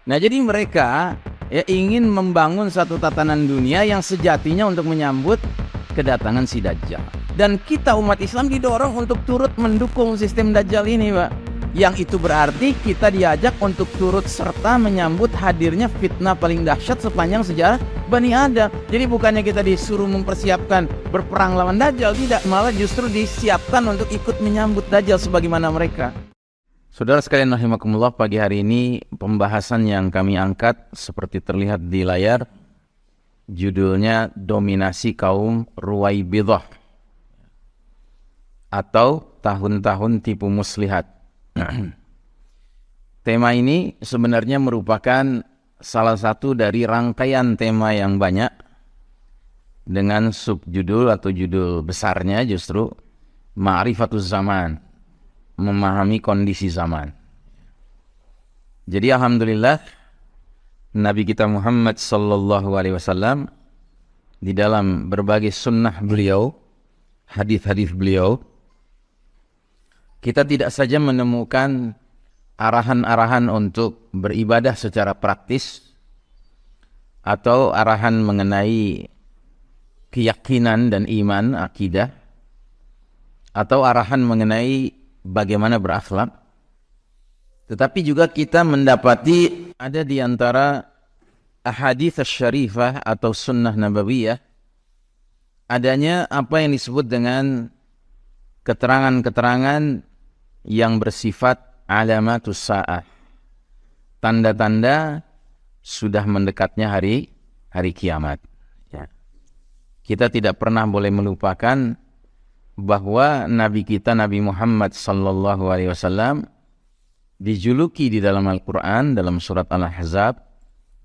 Nah, jadi mereka ingin membangun satu tatanan dunia yang sejatinya untuk menyambut kedatangan si Dajjal. Dan kita umat Islam didorong untuk turut mendukung sistem Dajjal ini, Pak. Yang itu berarti kita diajak untuk turut serta menyambut hadirnya fitnah paling dahsyat sepanjang sejarah Bani Adam. Jadi bukannya kita disuruh mempersiapkan berperang lawan Dajjal, tidak, malah justru disiapkan untuk ikut menyambut Dajjal sebagaimana mereka. Saudara sekalian rahimakumullah, pagi hari ini pembahasan yang kami angkat seperti terlihat di layar, judulnya Dominasi Kaum Ruwaibidah atau Tahun-tahun Tipu Muslihat. Tema ini sebenarnya merupakan salah satu dari rangkaian tema yang banyak dengan subjudul atau judul besarnya justru Ma'rifatuz Zaman, memahami kondisi zaman. Jadi alhamdulillah Nabi kita Muhammad sallallahu alaihi wasallam di dalam berbagai sunnah beliau, hadis-hadis beliau, kita tidak saja menemukan arahan-arahan untuk beribadah secara praktis atau arahan mengenai keyakinan dan iman, akidah, atau arahan mengenai bagaimana berakhlak, tetapi juga kita mendapati ada di antara ahadits syarifah atau sunnah nabawiyah adanya apa yang disebut dengan keterangan-keterangan yang bersifat alamatus sa'ah, tanda-tanda sudah mendekatnya hari kiamat. Ya. Kita tidak pernah boleh melupakan bahwa Nabi kita Nabi Muhammad sallallahu alaihi wasallam dijuluki di dalam Al-Quran dalam surat Al-Ahzab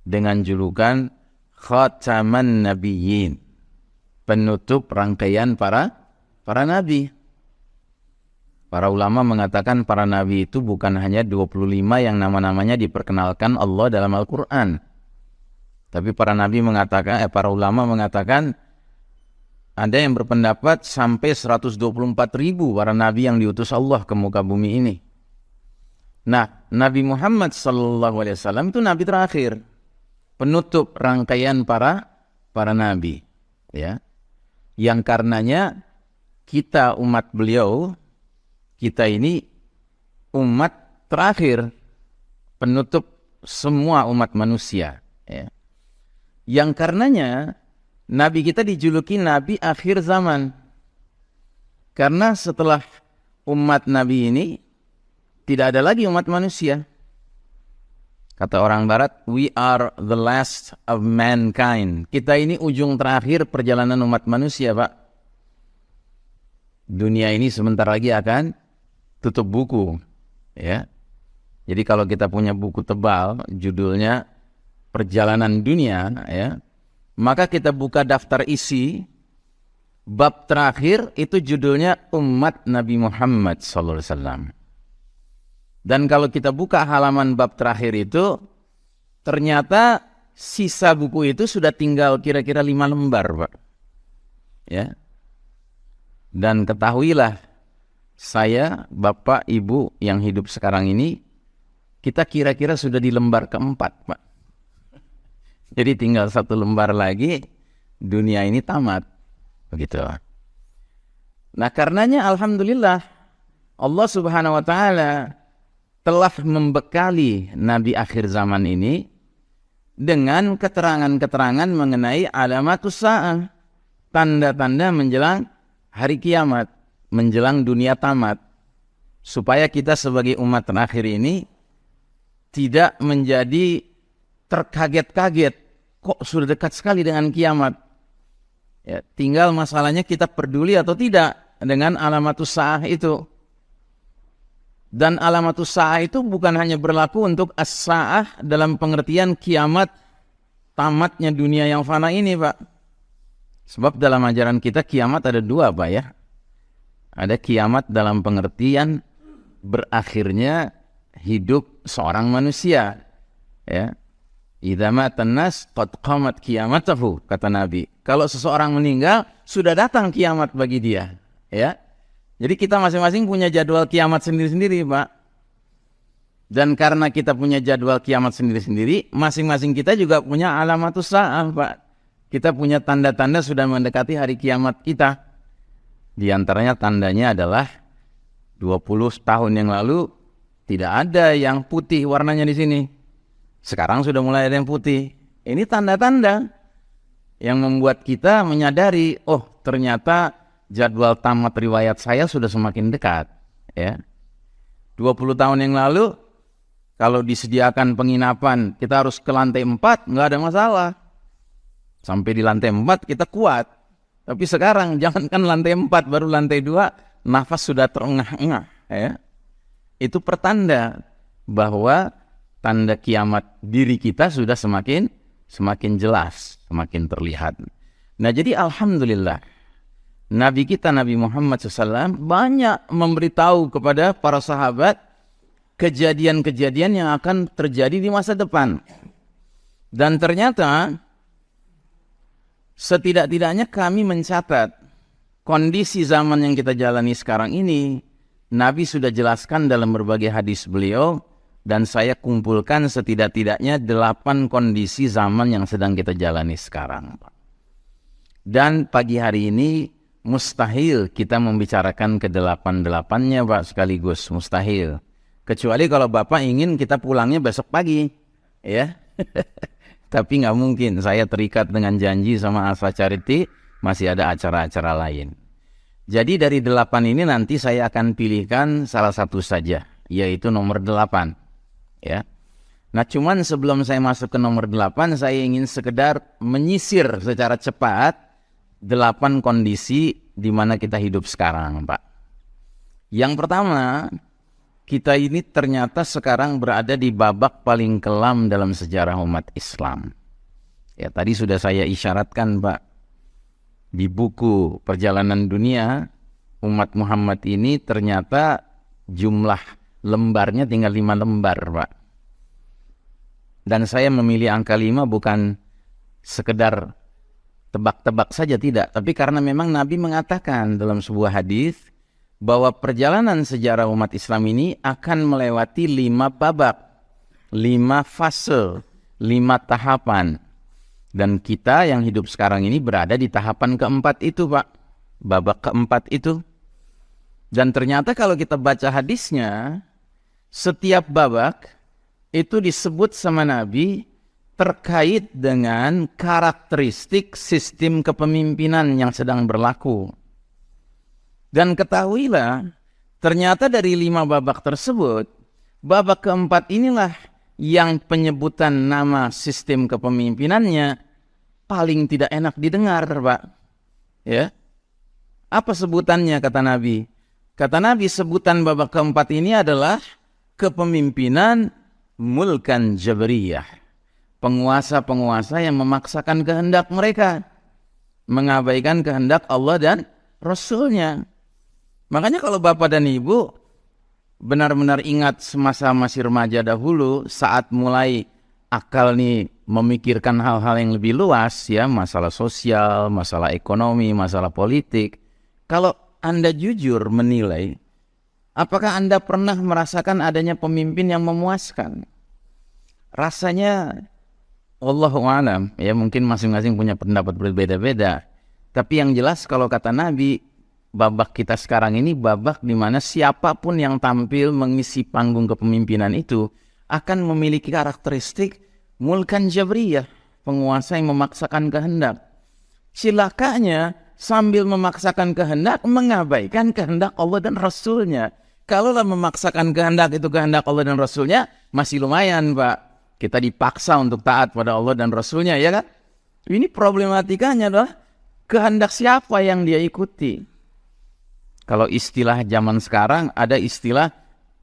dengan julukan Khataman Nabiyyin, penutup rangkaian para nabi. Para ulama mengatakan para nabi itu bukan hanya 25 yang nama-namanya diperkenalkan Allah dalam Al-Quran. Tapi para para ulama mengatakan ada yang berpendapat sampai 124.000 para nabi yang diutus Allah ke muka bumi ini. Nah, Nabi Muhammad SAW itu nabi terakhir, penutup rangkaian para nabi, ya. Yang karenanya kita umat beliau, kita ini umat terakhir, penutup semua umat manusia, ya. Yang karenanya Nabi kita dijuluki Nabi akhir zaman. Karena setelah umat Nabi ini tidak ada lagi umat manusia. Kata orang barat, we are the last of mankind. Kita ini ujung terakhir perjalanan umat manusia, Pak. Dunia ini sebentar lagi akan tutup buku, ya. Jadi kalau kita punya buku tebal judulnya Perjalanan Dunia, ya, maka kita buka daftar isi, bab terakhir itu judulnya Umat Nabi Muhammad SAW. Dan kalau kita buka halaman bab terakhir itu, ternyata sisa buku itu sudah tinggal kira-kira 5 lembar, Pak. Ya. Dan ketahuilah, saya, Bapak, Ibu yang hidup sekarang ini, kita kira-kira sudah di lembar keempat, Pak. Jadi tinggal 1 lembar lagi, dunia ini tamat. Begitu. Nah, karenanya alhamdulillah Allah Subhanahu wa taala telah membekali Nabi akhir zaman ini dengan keterangan-keterangan mengenai alamatus sa'ah, tanda-tanda menjelang hari kiamat, menjelang dunia tamat, supaya kita sebagai umat terakhir ini tidak menjadi terkaget-kaget, kok sudah dekat sekali dengan kiamat. Ya, tinggal masalahnya kita peduli atau tidak dengan alamatus sa'ah itu. Dan alamatus sa'ah itu bukan hanya berlaku untuk as-sa'ah dalam pengertian kiamat, tamatnya dunia yang fana ini, Pak. Sebab dalam ajaran kita kiamat ada 2, Pak, ya. Ada kiamat dalam pengertian berakhirnya hidup seorang manusia, ya. Idza matan nas qad qamat qiyamatuhu, kata Nabi. Kalau seseorang meninggal, sudah datang kiamat bagi dia, ya. Jadi kita masing-masing punya jadwal kiamat sendiri-sendiri, Pak. Dan karena kita punya jadwal kiamat sendiri-sendiri, masing-masing kita juga punya alamatus sa'ah, Pak. Kita punya tanda-tanda sudah mendekati hari kiamat kita. Di antaranya tandanya adalah 20 tahun yang lalu tidak ada yang putih warnanya di sini. Sekarang sudah mulai ada yang putih. Ini tanda-tanda yang membuat kita menyadari, oh ternyata jadwal tamat riwayat saya sudah semakin dekat. Ya. 20 tahun yang lalu, kalau disediakan penginapan, kita harus ke lantai 4, nggak ada masalah. Sampai di lantai 4 kita kuat. Tapi sekarang, jangankan lantai 4, baru lantai 2, nafas sudah terengah-engah. Ya. Itu pertanda bahwa tanda kiamat diri kita sudah semakin jelas, semakin terlihat. Nah jadi alhamdulillah, Nabi kita Nabi Muhammad SAW banyak memberitahu kepada para sahabat kejadian-kejadian yang akan terjadi di masa depan. Dan ternyata setidak-tidaknya kami mencatat kondisi zaman yang kita jalani sekarang ini, Nabi sudah jelaskan dalam berbagai hadis beliau, dan saya kumpulkan setidak-tidaknya 8 kondisi zaman yang sedang kita jalani sekarang. Dan pagi hari ini mustahil kita membicarakan ke-8-8-nya Pak sekaligus, mustahil. Kecuali kalau Bapak ingin kita pulangnya besok pagi, ya. Tapi nggak mungkin, saya terikat dengan janji sama Alpha Charity, masih ada acara-acara lain. Jadi dari 8 ini nanti saya akan pilihkan salah satu saja, yaitu nomor 8. Ya. Nah cuman sebelum saya masuk ke nomor 8, saya ingin sekedar menyisir secara cepat 8 kondisi di mana kita hidup sekarang, Pak. Yang pertama, kita ini ternyata sekarang berada di babak paling kelam dalam sejarah umat Islam. Ya, tadi sudah saya isyaratkan, Pak. Di buku Perjalanan Dunia, umat Muhammad ini ternyata jumlah lembarnya tinggal 5 lembar, Pak. Dan saya memilih angka 5 bukan sekedar tebak-tebak saja, tidak. Tapi karena memang Nabi mengatakan dalam sebuah hadis bahwa perjalanan sejarah umat Islam ini akan melewati 5 babak, 5 fase, 5 tahapan. Dan kita yang hidup sekarang ini berada di tahapan keempat itu, Pak. Babak keempat itu. Dan ternyata kalau kita baca hadisnya, setiap babak itu disebut sama Nabi terkait dengan karakteristik sistem kepemimpinan yang sedang berlaku. Dan ketahuilah, ternyata dari 5 babak tersebut, babak keempat inilah yang penyebutan nama sistem kepemimpinannya paling tidak enak didengar, Pak. Ya. Apa sebutannya kata Nabi? Kata Nabi, sebutan babak keempat ini adalah kepemimpinan mulkan jabriyah. Penguasa-penguasa yang memaksakan kehendak mereka, mengabaikan kehendak Allah dan Rasulnya. Makanya kalau Bapak dan Ibu benar-benar ingat semasa masih remaja dahulu, saat mulai akal nih memikirkan hal-hal yang lebih luas, ya, masalah sosial, masalah ekonomi, masalah politik. Kalau Anda jujur menilai, apakah Anda pernah merasakan adanya pemimpin yang memuaskan? Rasanya Wallahu a'lam, ya mungkin masing-masing punya pendapat berbeda-beda. Tapi yang jelas kalau kata Nabi, babak kita sekarang ini babak di mana siapapun yang tampil mengisi panggung kepemimpinan itu akan memiliki karakteristik mulkan jabriyah, penguasa yang memaksakan kehendak. Cilakanya sambil memaksakan kehendak mengabaikan kehendak Allah dan Rasulnya. Kalaulah memaksakan kehendak itu kehendak Allah dan Rasulnya, masih lumayan, Pak. Kita dipaksa untuk taat pada Allah dan Rasulnya, ya kan? Ini problematikanya adalah kehendak siapa yang dia ikuti. Kalau istilah zaman sekarang ada istilah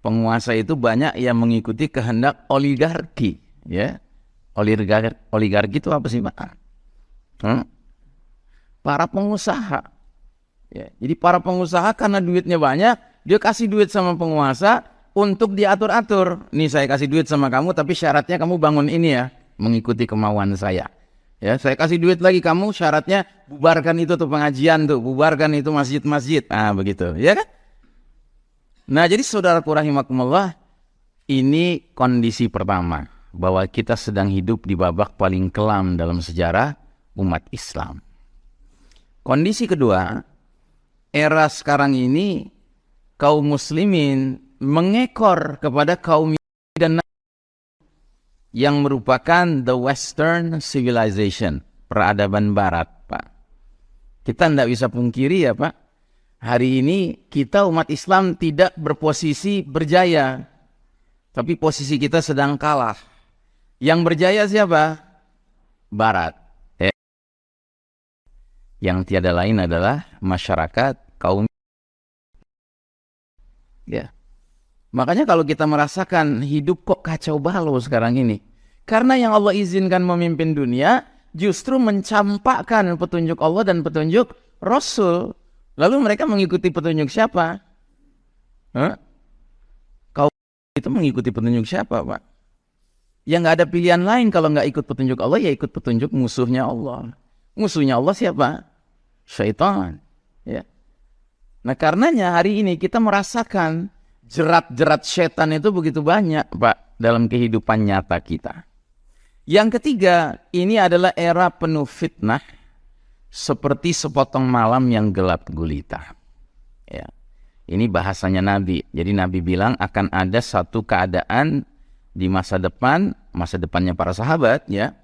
penguasa itu banyak yang mengikuti kehendak oligarki, ya. Oligarki itu apa sih, Pak? Para pengusaha. Ya, jadi para pengusaha karena duitnya banyak, dia kasih duit sama penguasa untuk diatur-atur. Nih saya kasih duit sama kamu, tapi syaratnya kamu bangun ini ya, mengikuti kemauan saya. Ya, saya kasih duit lagi, kamu syaratnya bubarkan itu tuh pengajian tuh, bubarkan itu masjid-masjid. Ah, begitu, ya kan? Nah, jadi saudaraku rahimakumullah, Ini kondisi pertama, bahwa kita sedang hidup di babak paling kelam dalam sejarah umat Islam. Kondisi kedua, era sekarang ini kaum muslimin mengekor kepada kaum Yahudi dan yang merupakan the Western civilization, peradaban barat, Pak. Kita tidak bisa pungkiri ya, Pak. Hari ini kita umat Islam tidak berposisi berjaya, tapi posisi kita sedang kalah. Yang berjaya siapa? Barat. Yang tiada lain adalah masyarakat kaum. Ya. Makanya kalau kita merasakan hidup kok kacau balau sekarang ini, karena yang Allah izinkan memimpin dunia justru mencampakkan petunjuk Allah dan petunjuk Rasul. Lalu mereka mengikuti petunjuk siapa? Kaum itu mengikuti petunjuk siapa, Pak? Ya nggak ada pilihan lain kalau nggak ikut petunjuk Allah, ya ikut petunjuk musuhnya Allah. Musuhnya Allah siapa? Syaitan. Ya. Nah karenanya hari ini kita merasakan jerat-jerat setan itu begitu banyak, Pak, dalam kehidupan nyata kita. Yang ketiga, ini adalah era penuh fitnah, seperti sepotong malam yang gelap gulita. Ya. Ini bahasanya Nabi. Jadi Nabi bilang akan ada satu keadaan di masa depannya para sahabat, ya,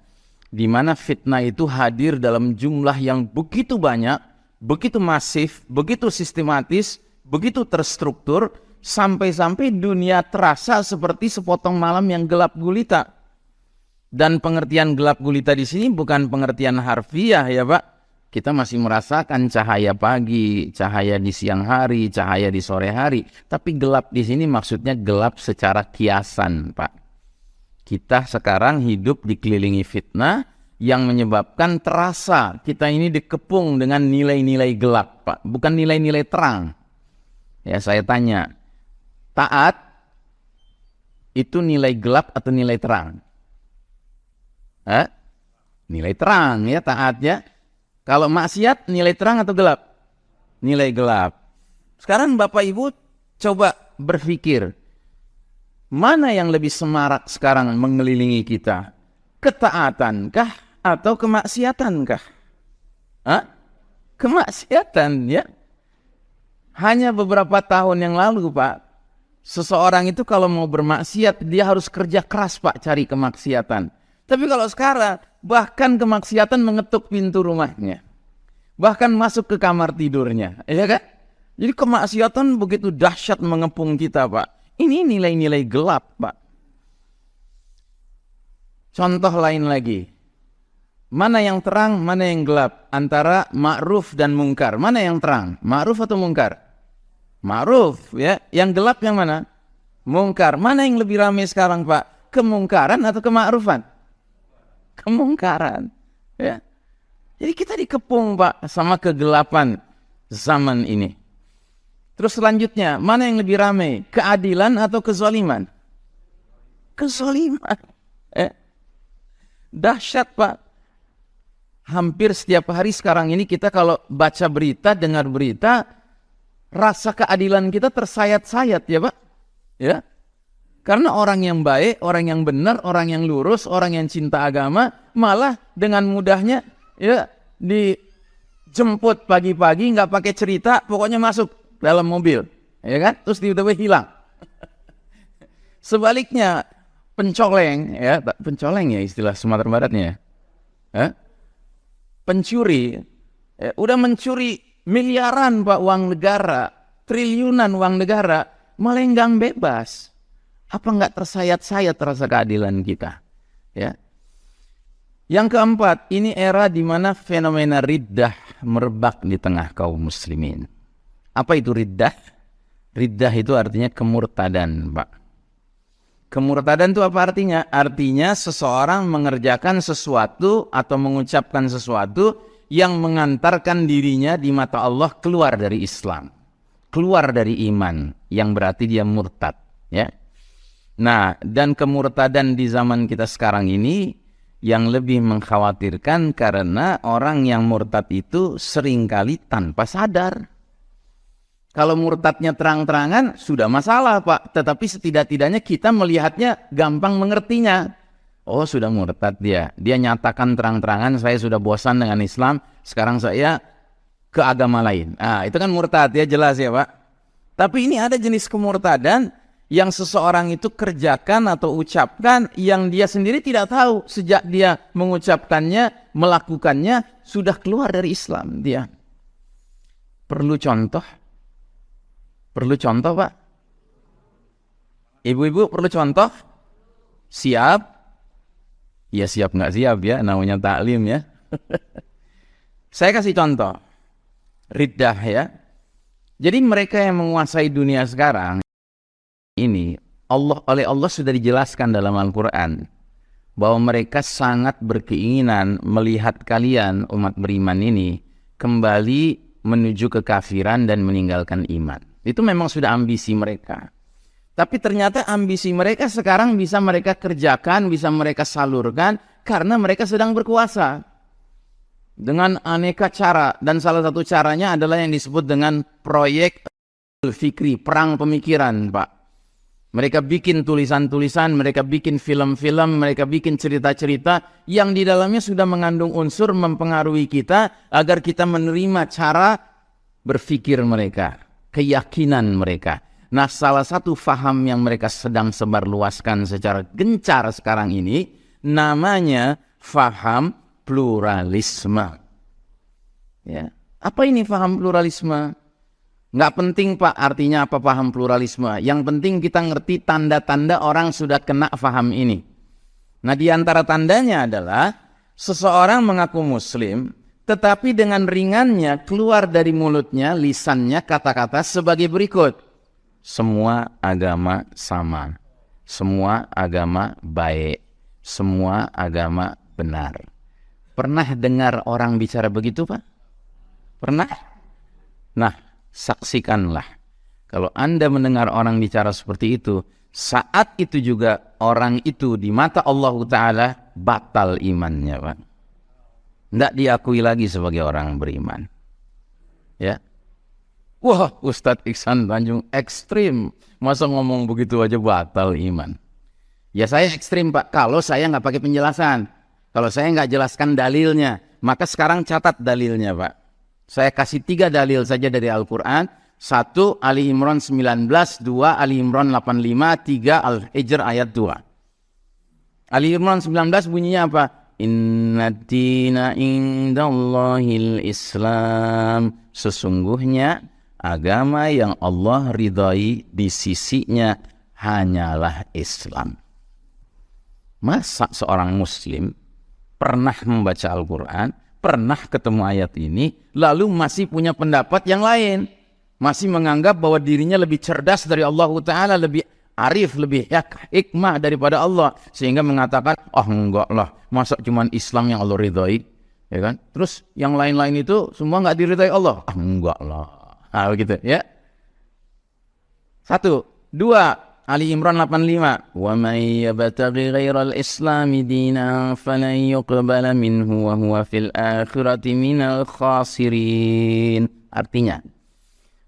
di mana fitnah itu hadir dalam jumlah yang begitu banyak, begitu masif, begitu sistematis, begitu terstruktur, sampai-sampai dunia terasa seperti sepotong malam yang gelap gulita. Dan pengertian gelap gulita di sini bukan pengertian harfiah ya, Pak. Kita masih merasakan cahaya pagi, cahaya di siang hari, cahaya di sore hari. Tapi gelap di sini maksudnya gelap secara kiasan, Pak. Kita sekarang hidup dikelilingi fitnah yang menyebabkan terasa kita ini dikepung dengan nilai-nilai gelap, Pak. Bukan nilai-nilai terang. Ya, saya tanya, taat itu nilai gelap atau nilai terang? Nilai terang ya taatnya. Kalau maksiat nilai terang atau gelap? Nilai gelap. Sekarang Bapak Ibu coba berpikir, mana yang lebih semarak sekarang mengelilingi kita? Ketaatankah atau kemaksiatankah? Kemaksiatan ya. Hanya beberapa tahun yang lalu, Pak, seseorang itu kalau mau bermaksiat dia harus kerja keras, Pak, cari kemaksiatan. Tapi kalau sekarang bahkan kemaksiatan mengetuk pintu rumahnya, bahkan masuk ke kamar tidurnya, ya kan? Jadi kemaksiatan begitu dahsyat mengepung kita, Pak. Ini nilai-nilai gelap, Pak. Contoh lain lagi. Mana yang terang, mana yang gelap? Antara ma'ruf dan mungkar. Mana yang terang? Ma'ruf atau mungkar? Ma'ruf, ya. Yang gelap yang mana? Mungkar. Mana yang lebih ramai sekarang, Pak? Kemungkaran atau kema'rufan? Kemungkaran, ya. Jadi kita dikepung, Pak, sama kegelapan zaman ini. Terus selanjutnya, mana yang lebih ramai? Keadilan atau kezaliman? Kezaliman. Dahsyat, Pak. Hampir setiap hari sekarang ini kita kalau baca berita, dengar berita, rasa keadilan kita tersayat-sayat ya, Pak. Ya. Karena orang yang baik, orang yang benar, orang yang lurus, orang yang cinta agama, malah dengan mudahnya ya dijemput pagi-pagi, nggak pakai cerita, pokoknya masuk dalam mobil, ya kan? Terus tiba-tiba hilang. Sebaliknya pencoleng, ya pencoleng ya istilah Sumatera Baratnya, pencuri, ya, udah mencuri miliaran, Pak, uang negara, triliunan uang negara, melenggang bebas. Apa nggak tersayat-sayat rasa keadilan kita? Ya. Yang keempat, ini era di mana fenomena riddah merebak di tengah kaum muslimin. Apa itu riddah? Riddah itu artinya kemurtadan, Pak. Kemurtadan itu apa artinya? Artinya seseorang mengerjakan sesuatu atau mengucapkan sesuatu yang mengantarkan dirinya di mata Allah keluar dari Islam, keluar dari iman, yang berarti dia murtad, ya. Nah, dan kemurtadan di zaman kita sekarang ini yang lebih mengkhawatirkan karena orang yang murtad itu seringkali tanpa sadar. Kalau murtadnya terang-terangan, sudah masalah Pak. Tetapi setidak-tidaknya kita melihatnya gampang mengertinya. Oh sudah murtad dia. Dia nyatakan terang-terangan, saya sudah bosan dengan Islam, sekarang saya ke agama lain. Nah itu kan murtad ya, jelas ya Pak. Tapi ini ada jenis kemurtadan yang seseorang itu kerjakan atau ucapkan yang dia sendiri tidak tahu. Sejak dia mengucapkannya, melakukannya, sudah keluar dari Islam dia. Perlu contoh? Perlu contoh Pak? Ibu-ibu perlu contoh? Siap? Ya siap nggak siap ya, namanya taklim ya. Saya kasih contoh. Riddah ya. Jadi mereka yang menguasai dunia sekarang ini, oleh Allah sudah dijelaskan dalam Al-Quran bahwa mereka sangat berkeinginan melihat kalian umat beriman ini kembali menuju kekafiran dan meninggalkan iman. Itu memang sudah ambisi mereka. Tapi ternyata ambisi mereka sekarang bisa mereka kerjakan, bisa mereka salurkan karena mereka sedang berkuasa dengan aneka cara, dan salah satu caranya adalah yang disebut dengan proyek fikri, perang pemikiran Pak. Mereka bikin tulisan-tulisan, mereka bikin film-film, mereka bikin cerita-cerita yang di dalamnya sudah mengandung unsur mempengaruhi kita agar kita menerima cara berpikir mereka, keyakinan mereka. Nah, salah satu faham yang mereka sedang sebarluaskan secara gencar sekarang ini namanya faham pluralisme. Ya. Apa ini faham pluralisme? Nggak penting Pak artinya apa paham pluralisme. Yang penting kita ngerti tanda-tanda orang sudah kena faham ini. Nah di antara tandanya adalah seseorang mengaku muslim tetapi dengan ringannya keluar dari mulutnya, lisannya kata-kata sebagai berikut. Semua agama sama. Semua agama baik. Semua agama benar. Pernah dengar orang bicara begitu Pak? Pernah? Nah, saksikanlah. Kalau Anda mendengar orang bicara seperti itu, saat itu juga orang itu di mata Allah Ta'ala batal imannya Pak. Tidak diakui lagi sebagai orang beriman. Ya. Wah, Ustadz Iksan Tanjung ekstrim. Masa ngomong begitu aja batal iman? Ya saya ekstrim Pak, kalau saya nggak pakai penjelasan. Kalau saya nggak jelaskan dalilnya, maka sekarang catat dalilnya Pak. Saya kasih 3 dalil saja dari Al-Quran. 1 Ali Imran 19, 2 Ali Imran 85, 3 Al-Hijr ayat 2. Ali Imran 19 bunyinya apa? Inna dina indallahil Islam. Sesungguhnya agama yang Allah ridhai di sisinya hanyalah Islam. Masa seorang muslim pernah membaca Al-Quran, pernah ketemu ayat ini, lalu masih punya pendapat yang lain, masih menganggap bahwa dirinya lebih cerdas dari Allah Ta'ala, lebih arif, lebih hikmah daripada Allah, sehingga mengatakan, oh enggak lah, masa cuma Islam yang Allah ridhai, ya kan? Terus yang lain-lain itu semua enggak diridhai Allah, enggak lah, nah begitu ya. 1, 2 Ali Imran 85. Wa may yabtaghi ghairal islami dinan falan yuqbala minhu wa huwa fil akhirati minal khasirin. Artinya,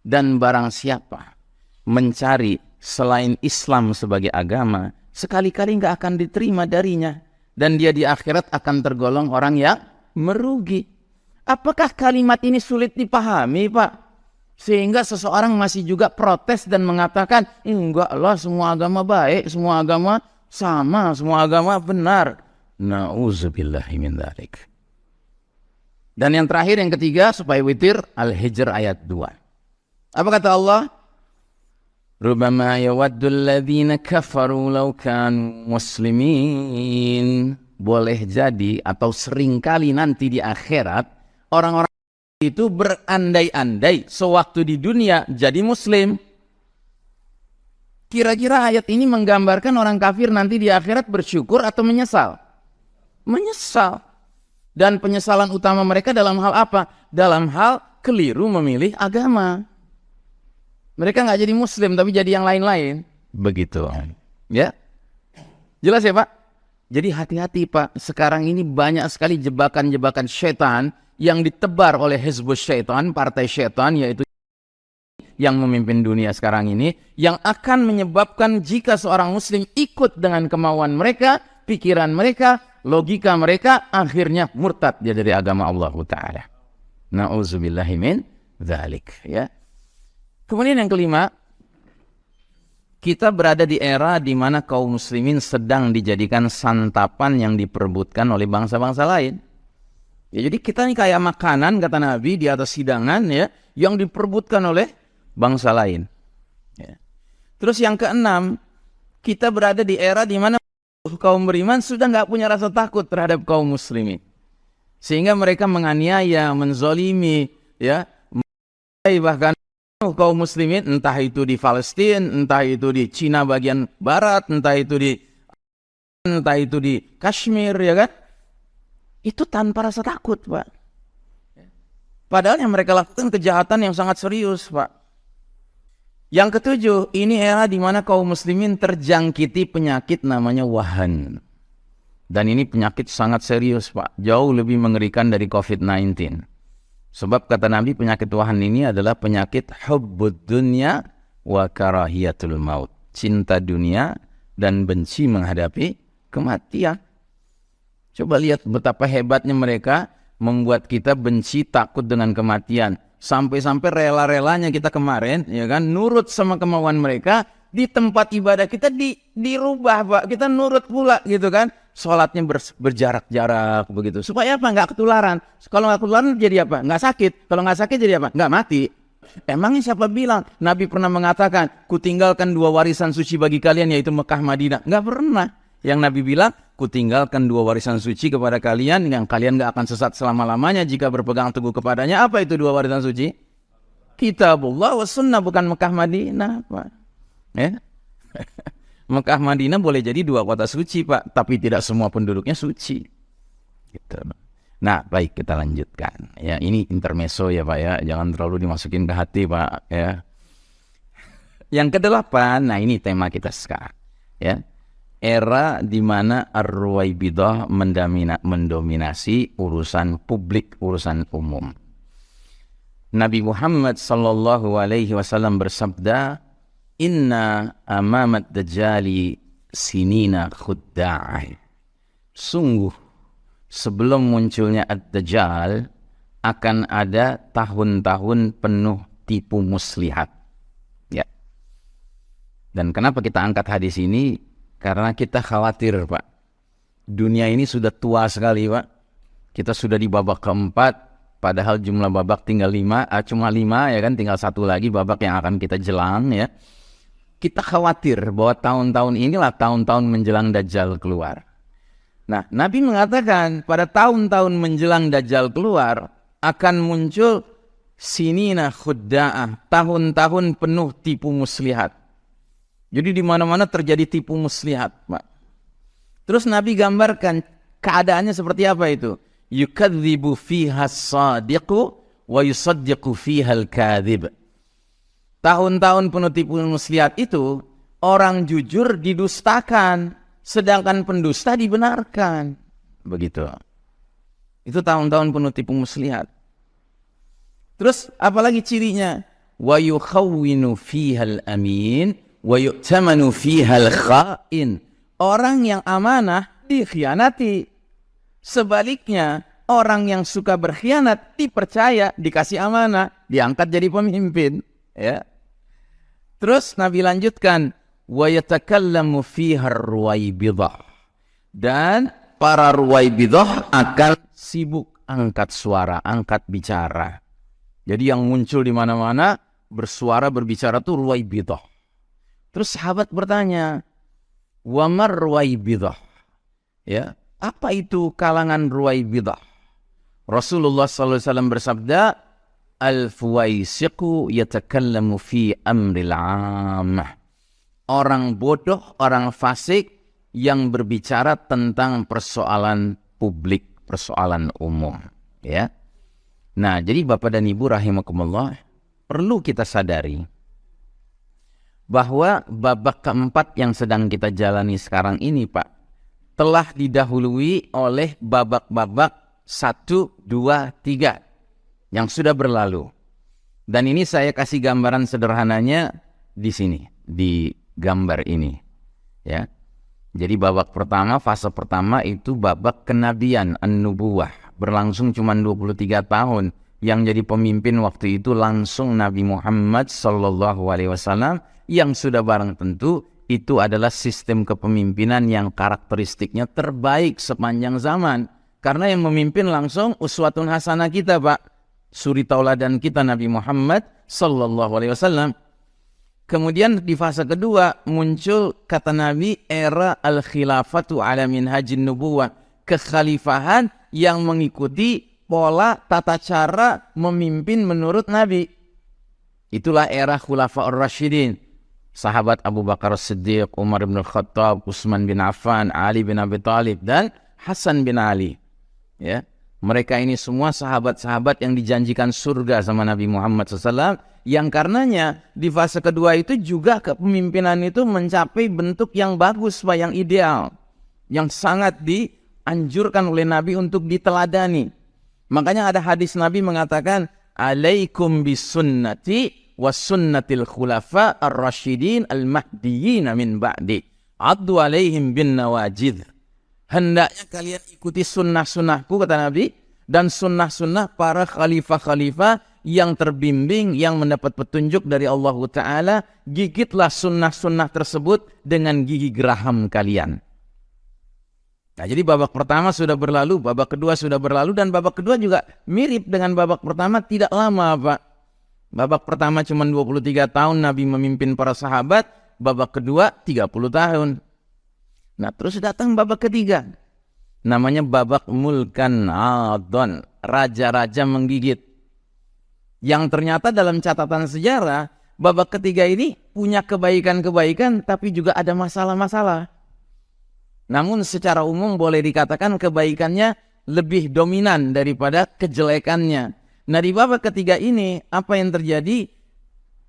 dan barang siapa mencari selain Islam sebagai agama, sekali-kali enggak akan diterima darinya, dan dia di akhirat akan tergolong orang yang merugi. Apakah kalimat ini sulit dipahami, Pak? Sehingga seseorang masih juga protes dan mengatakan, enggak lah, semua agama baik, semua agama sama, semua agama benar. Na'udzubillahi min dzalik. Dan yang terakhir, yang ketiga, supaya witir, Al-Hijr ayat 2. Apa kata Allah? Rubama yawaddul ladzina kafaru law kanu muslimin. Boleh jadi atau seringkali nanti di akhirat orang-orang itu berandai-andai sewaktu di dunia jadi muslim. Kira-kira ayat ini menggambarkan orang kafir nanti di akhirat bersyukur atau menyesal? Menyesal. Dan penyesalan utama mereka dalam hal apa? Dalam hal keliru memilih agama. Mereka nggak jadi muslim tapi jadi yang lain-lain. Begitu. Ya. Jelas ya Pak? Jadi hati-hati Pak. Sekarang ini banyak sekali jebakan-jebakan syaitan yang ditebar oleh Hizbus Syaitan, partai syaitan, yaitu yang memimpin dunia sekarang ini, yang akan menyebabkan jika seorang muslim ikut dengan kemauan mereka, pikiran mereka, logika mereka, akhirnya murtad dia dari agama Allah Ta'ala. Na'udzubillahi min dzalik, ya. Kemudian yang kelima, kita berada di era di mana kaum muslimin sedang dijadikan santapan yang diperebutkan oleh bangsa-bangsa lain. Ya, jadi kita ini kayak makanan, kata Nabi, di atas hidangan, ya, yang diperebutkan oleh bangsa lain. Ya. Terus yang keenam, kita berada di era di mana kaum beriman sudah nggak punya rasa takut terhadap kaum muslimin, sehingga mereka menganiaya, menzolimi, ya, bahkan kaum muslimin, entah itu di Palestina, entah itu di Cina bagian barat, entah itu di Kashmir, ya kan? Itu tanpa rasa takut, Pak. Padahal yang mereka lakukan kejahatan yang sangat serius, Pak. Yang ketujuh, ini era di mana kaum muslimin terjangkiti penyakit namanya wahan. Dan ini penyakit sangat serius, Pak. Jauh lebih mengerikan dari COVID-19. Sebab kata Nabi, penyakit wahan ini adalah penyakit hubbud dunya wa karahiyatul maut. Cinta dunia dan benci menghadapi kematian. Coba lihat betapa hebatnya mereka membuat kita benci, takut dengan kematian. Sampai-sampai rela-relanya kita kemarin, ya kan, nurut sama kemauan mereka, di tempat ibadah kita dirubah, Pak. Kita nurut pula, gitu kan. Sholatnya berjarak-jarak begitu. Supaya apa? Nggak ketularan. Kalau nggak ketularan jadi apa? Nggak sakit. Kalau nggak sakit jadi apa? Nggak mati. Emangnya siapa bilang? Nabi pernah mengatakan, kutinggalkan 2 warisan suci bagi kalian, yaitu Mekah, Madinah. Nggak pernah. Yang Nabi bilang, kutinggalkan 2 warisan suci kepada kalian yang kalian gak akan sesat selama-lamanya jika berpegang teguh kepadanya. Apa itu 2 warisan suci? Kitabullah wa sunnah, bukan Mekah Madinah, Pak. Ya? Mekah Madinah boleh jadi 2 kota suci, Pak, tapi tidak semua penduduknya suci. Gitu. Nah, baik, kita lanjutkan. Ya, ini intermezzo ya, Pak, ya. Jangan terlalu dimasukin ke hati, Pak, ya. Yang ke-8, nah ini tema kita sekarang, ya. Era di mana Ar-Ruwaibidah mendominasi urusan publik, urusan umum. Nabi Muhammad sallallahu alaihi wasallam bersabda, "Inna amamat dajjali sinina khudda'ah." Sungguh sebelum munculnya ad-dajjal akan ada tahun-tahun penuh tipu muslihat. Ya. Dan kenapa kita angkat hadis ini? Karena kita khawatir, Pak. Dunia ini sudah tua sekali, Pak. Kita sudah di babak keempat, padahal jumlah babak tinggal 5, cuma 5, ya kan, tinggal 1 lagi babak yang akan kita jelang, ya. Kita khawatir bahwa tahun-tahun inilah tahun-tahun menjelang Dajjal keluar. Nah, Nabi mengatakan pada tahun-tahun menjelang Dajjal keluar akan muncul sinina khudda'ah, tahun-tahun penuh tipu muslihat. Jadi di mana-mana terjadi tipu muslihat, Pak. Terus Nabi gambarkan keadaannya seperti apa itu? Yukadzibu fiha as-sadiqu wa yusaddiqu fiha al-kadzib. Tahun-tahun penuh tipu muslihat itu orang jujur didustakan, sedangkan pendusta dibenarkan. Begitu. Itu tahun-tahun penuh tipu muslihat. Terus apalagi cirinya? Wa yukhawwinu fiha al-amin wa yu'tamanu fiha al-kha'in. Orang yang amanah dikhianati. Sebaliknya, orang yang suka berkhianat dipercaya, dikasih amanah, diangkat jadi pemimpin, ya. Terus Nabi lanjutkan, wa yatakallamu fiha ar-ruwaibidah. Dan para ruwaibidah akan sibuk angkat suara, angkat bicara. Jadi yang muncul di mana-mana bersuara, berbicara tuh ruwaibidah. Terus sahabat bertanya, wa mar ruwaibidah? Ya, apa itu kalangan ruwaibidah? Rasulullah SAW bersabda, al-fuwaisiqu yatakallamu fi amril 'ammah. Orang bodoh, orang fasik yang berbicara tentang persoalan publik, persoalan umum, ya. Nah, jadi Bapak dan Ibu rahimakumullah, perlu kita sadari bahwa babak keempat yang sedang kita jalani sekarang ini, Pak, telah didahului oleh babak-babak 1, 2, 3 yang sudah berlalu. Dan ini saya kasih gambaran sederhananya di sini, di gambar ini. Ya. Jadi babak pertama, fase pertama itu babak kenabian, an-nubuwah. Berlangsung cuma 23 tahun. Yang jadi pemimpin waktu itu langsung Nabi Muhammad SAW, yang sudah barang tentu itu adalah sistem kepemimpinan yang karakteristiknya terbaik sepanjang zaman. Karena yang memimpin langsung uswatun hasanah kita, Pak. Suri tauladan kita Nabi Muhammad SAW. Kemudian di fase kedua muncul kata Nabi era al-khilafatu ala minhajin nubuwah. Kekhalifahan yang mengikuti pola tata cara memimpin menurut Nabi. Itulah era Khulafaur Rasyidin. Sahabat Abu Bakar Siddiq, Umar bin Khattab, Utsman bin Affan, Ali bin Abi Thalib, dan Hasan bin Ali. Ya, mereka ini semua sahabat-sahabat yang dijanjikan surga sama Nabi Muhammad SAW. Yang karenanya di fase kedua itu juga kepemimpinan itu mencapai bentuk yang bagus, Pak, yang ideal. Yang sangat dianjurkan oleh Nabi untuk diteladani. Makanya ada hadis Nabi mengatakan, alaikum bisunnati wa sunnatil khulafa ar-rasyidin al-mahdiyyin min ba'di. Addu alaihim bin nawajid. Hendaknya kalian ikuti sunnah-sunnahku, kata Nabi, dan sunnah-sunnah para khalifah-khalifah yang terbimbing, yang mendapat petunjuk dari Allah Ta'ala. Gigitlah sunnah-sunnah tersebut dengan gigi geraham kalian. Nah, jadi babak pertama sudah berlalu, babak kedua sudah berlalu, dan babak kedua juga mirip dengan babak pertama, tidak lama, Pak. Babak pertama cuma 23 tahun Nabi memimpin para sahabat, babak kedua 30 tahun. Nah, terus datang babak ketiga. Namanya babak mulkan adon, raja-raja menggigit. Yang ternyata dalam catatan sejarah, babak ketiga ini punya kebaikan-kebaikan, tapi juga ada masalah-masalah. Namun secara umum boleh dikatakan kebaikannya lebih dominan daripada kejelekannya. Nah, di babak ketiga ini apa yang terjadi?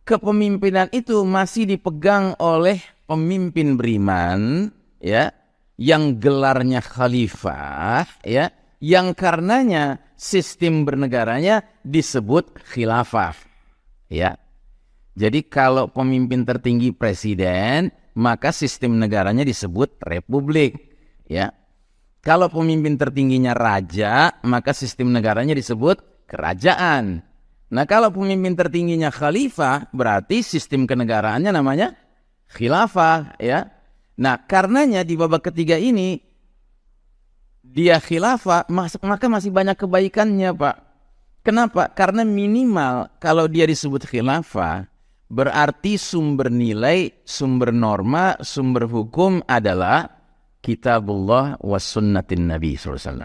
Kepemimpinan itu masih dipegang oleh pemimpin beriman, ya, yang gelarnya khalifah, ya, yang karenanya sistem bernegaranya disebut khilafah, ya. Jadi kalau pemimpin tertinggi presiden, maka sistem negaranya disebut republik, ya. Kalau pemimpin tertingginya raja, maka sistem negaranya disebut kerajaan. Nah, kalau pemimpin tertingginya khalifah, berarti sistem kenegaraannya namanya khilafah, ya. Nah, karenanya di babak ketiga ini dia khilafah, maka masih banyak kebaikannya, Pak. Kenapa? Karena minimal kalau dia disebut khilafah, berarti sumber nilai, sumber norma, sumber hukum adalah kitabullah wa sunnatin Nabi SAW.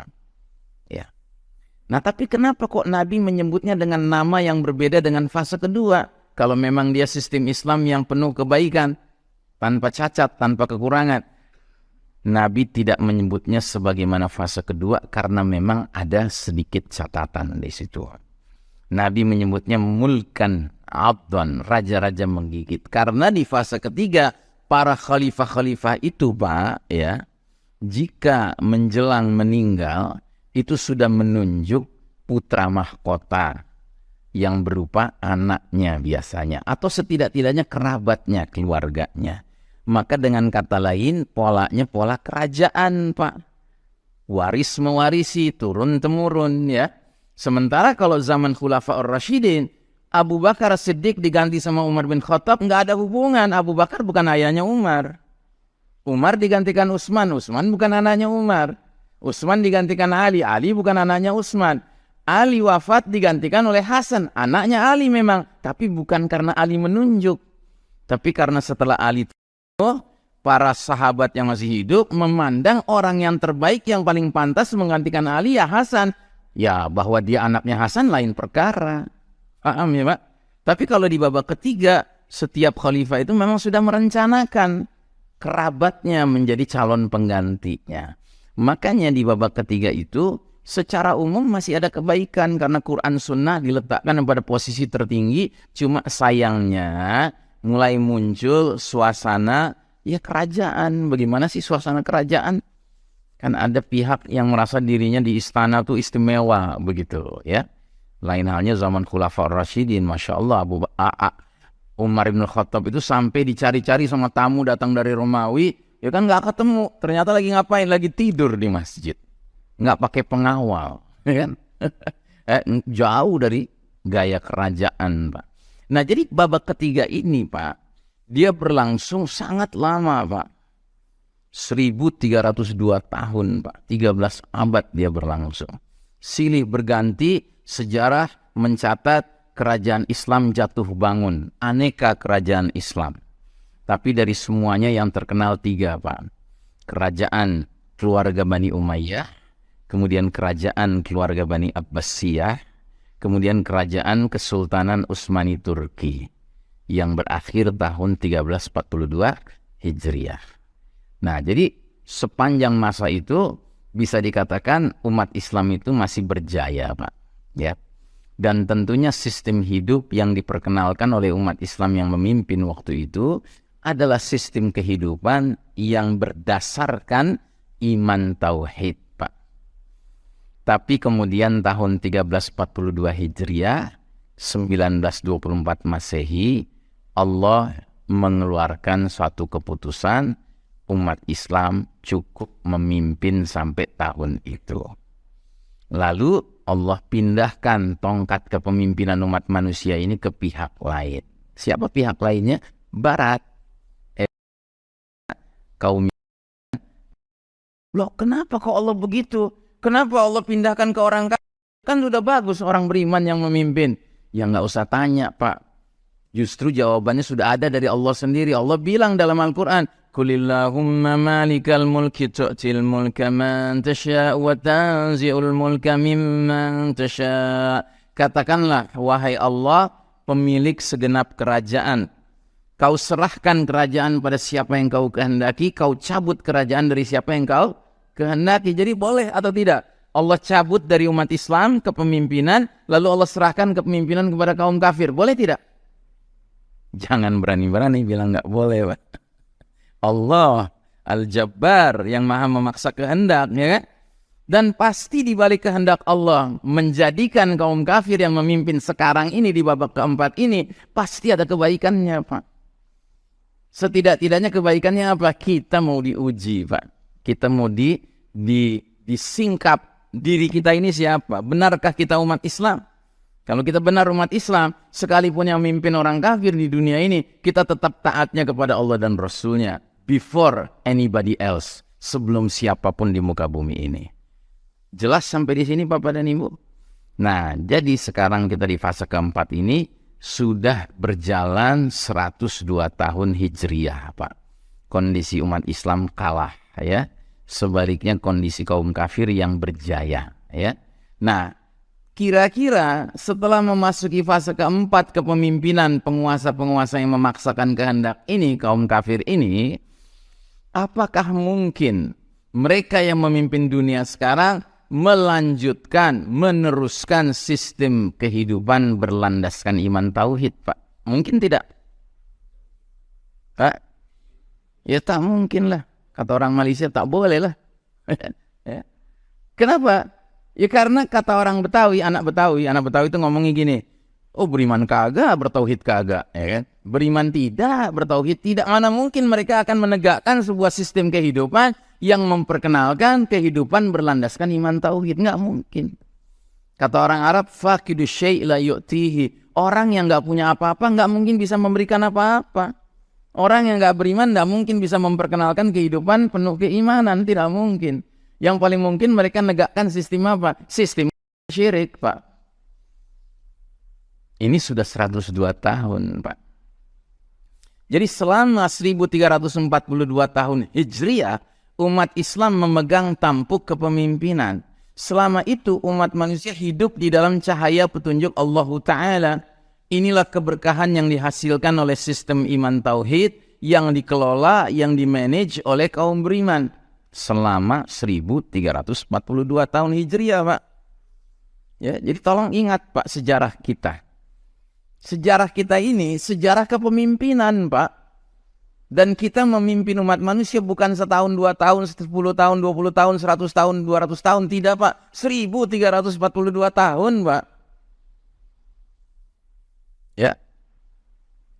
Ya. Nah, tapi kenapa kok Nabi menyebutnya dengan nama yang berbeda dengan fase kedua? Kalau memang dia sistem Islam yang penuh kebaikan, tanpa cacat, tanpa kekurangan. Nabi tidak menyebutnya sebagaimana fase kedua karena memang ada sedikit catatan di situ. Nabi menyebutnya mulkan abdan, raja-raja menggigit. Karena di fase ketiga, para khalifah-khalifah itu, Pak, ya, jika menjelang meninggal, itu sudah menunjuk putra mahkota yang berupa anaknya biasanya, atau setidak-tidaknya kerabatnya, keluarganya. Maka dengan kata lain, polanya pola kerajaan, Pak. Waris mewarisi, turun-temurun, ya. Sementara kalau zaman Khulafaur Rasyidin, Abu Bakar Siddiq diganti sama Umar bin Khattab, nggak ada hubungan. Abu Bakar bukan ayahnya Umar. Umar digantikan Utsman, Utsman bukan anaknya Umar. Utsman digantikan Ali, Ali bukan anaknya Utsman. Ali wafat digantikan oleh Hasan, anaknya Ali memang, tapi bukan karena Ali menunjuk. Tapi karena setelah Ali para sahabat yang masih hidup memandang orang yang terbaik, yang paling pantas menggantikan Ali ya Hasan. Ya, bahwa dia anaknya Hasan lain perkara. Paham ya, Pak? Tapi kalau di babak ketiga, setiap khalifah itu memang sudah merencanakan kerabatnya menjadi calon penggantinya. Makanya di babak ketiga itu secara umum masih ada kebaikan karena Quran Sunnah diletakkan pada posisi tertinggi. Cuma sayangnya mulai muncul suasana ya kerajaan. Bagaimana sih suasana kerajaan? Kan ada pihak yang merasa dirinya di istana tuh istimewa begitu, ya. Lain halnya zaman Khulafaur Rasyidin, Masya Allah, Umar bin Khattab itu sampai dicari-cari sama tamu datang dari Romawi, ya kan nggak ketemu. Ternyata lagi ngapain? Lagi tidur di masjid. Nggak pakai pengawal, ya kan? Jauh dari gaya kerajaan, Pak. Nah, jadi babak ketiga ini, Pak, dia berlangsung sangat lama, Pak. 1302 tahun, Pak. 13 abad dia berlangsung. Silih berganti, sejarah mencatat kerajaan Islam jatuh bangun. Aneka kerajaan Islam. Tapi dari semuanya yang terkenal 3, Pak. Kerajaan keluarga Bani Umayyah, kemudian kerajaan keluarga Bani Abbasiyah, kemudian kerajaan Kesultanan Utsmani Turki yang berakhir tahun 1342 Hijriah. Nah, jadi sepanjang masa itu bisa dikatakan umat Islam itu masih berjaya, Pak. Ya. Dan tentunya sistem hidup yang diperkenalkan oleh umat Islam yang memimpin waktu itu adalah sistem kehidupan yang berdasarkan iman tauhid, Pak. Tapi kemudian tahun 1342 Hijriah, 1924 Masehi, Allah mengeluarkan suatu keputusan umat Islam cukup memimpin sampai tahun itu. Lalu Allah pindahkan tongkat kepemimpinan umat manusia ini ke pihak lain. Siapa pihak lainnya? Barat. Kaum. Loh, kenapa kok Allah begitu? Kenapa Allah pindahkan ke orang kafir? Kan sudah bagus orang beriman yang memimpin. Ya nggak usah tanya, Pak. Justru jawabannya sudah ada dari Allah sendiri. Allah bilang dalam Al-Quran, Qulillahumma malikal mulki tu'til mulka man tasha' wa tanzi'ul mulka mimman tasha'. Katakanlah, wahai Allah, pemilik segenap kerajaan. Kau serahkan kerajaan pada siapa yang kau kehendaki, kau cabut kerajaan dari siapa yang kau kehendaki. Jadi boleh atau tidak? Allah cabut dari umat Islam kepemimpinan, lalu Allah serahkan kepemimpinan kepada kaum kafir. Boleh tidak? Jangan berani-berani bilang nggak boleh, Pak. Allah Al-Jabbar yang maha memaksa kehendak, ya kan? Dan pasti di balik kehendak Allah menjadikan kaum kafir yang memimpin sekarang ini di babak keempat ini, pasti ada kebaikannya, Pak. Setidak-tidaknya kebaikannya apa? Kita mau diuji, Pak. Kita mau disingkap diri kita ini siapa? Benarkah kita umat Islam? Kalau kita benar umat Islam, sekalipun yang memimpin orang kafir di dunia ini, kita tetap taatnya kepada Allah dan Rasulnya. Before anybody else. Sebelum siapapun di muka bumi ini. Jelas sampai di sini Bapak dan Ibu? Nah, jadi sekarang kita di fase keempat ini sudah berjalan 102 tahun Hijriah, Pak. Kondisi umat Islam kalah, ya. Sebaliknya kondisi kaum kafir yang berjaya, ya. Nah, kira-kira setelah memasuki fase keempat kepemimpinan penguasa-penguasa yang memaksakan kehendak ini, kaum kafir ini, apakah mungkin mereka yang memimpin dunia sekarang melanjutkan, meneruskan sistem kehidupan berlandaskan iman tauhid, Pak? Mungkin tidak. Pak? Ya tak mungkin lah. Kata orang Malaysia, tak boleh lah. Ya. Kenapa? Ya karena kata orang Betawi, anak Betawi itu ngomongnya gini, oh beriman kagak, bertauhid kagak, ya kan? Beriman tidak, bertauhid tidak. Mana mungkin mereka akan menegakkan sebuah sistem kehidupan yang memperkenalkan kehidupan berlandaskan iman tauhid? Nggak mungkin. Kata orang Arab, faqidu syai' la yu'tihi. Orang yang nggak punya apa-apa nggak mungkin bisa memberikan apa-apa. Orang yang nggak beriman nggak mungkin bisa memperkenalkan kehidupan penuh keimanan, tidak mungkin. Yang paling mungkin mereka negakkan sistem apa? Sistem syirik, Pak. Ini sudah 102 tahun, Pak. Jadi selama 1342 tahun Hijriah, umat Islam memegang tampuk kepemimpinan. Selama itu umat manusia hidup di dalam cahaya petunjuk Allah Ta'ala. Inilah keberkahan yang dihasilkan oleh sistem iman tauhid yang dikelola, yang dimanage oleh kaum beriman. Selama 1342 tahun Hijriah, Pak. Ya, jadi tolong ingat, Pak, sejarah kita. Sejarah kita ini sejarah kepemimpinan, Pak. Dan kita memimpin umat manusia bukan setahun, 2 tahun, 10 tahun, 20 tahun, 100 tahun, 200 tahun. Tidak, Pak. 1342 tahun, Pak. Ya.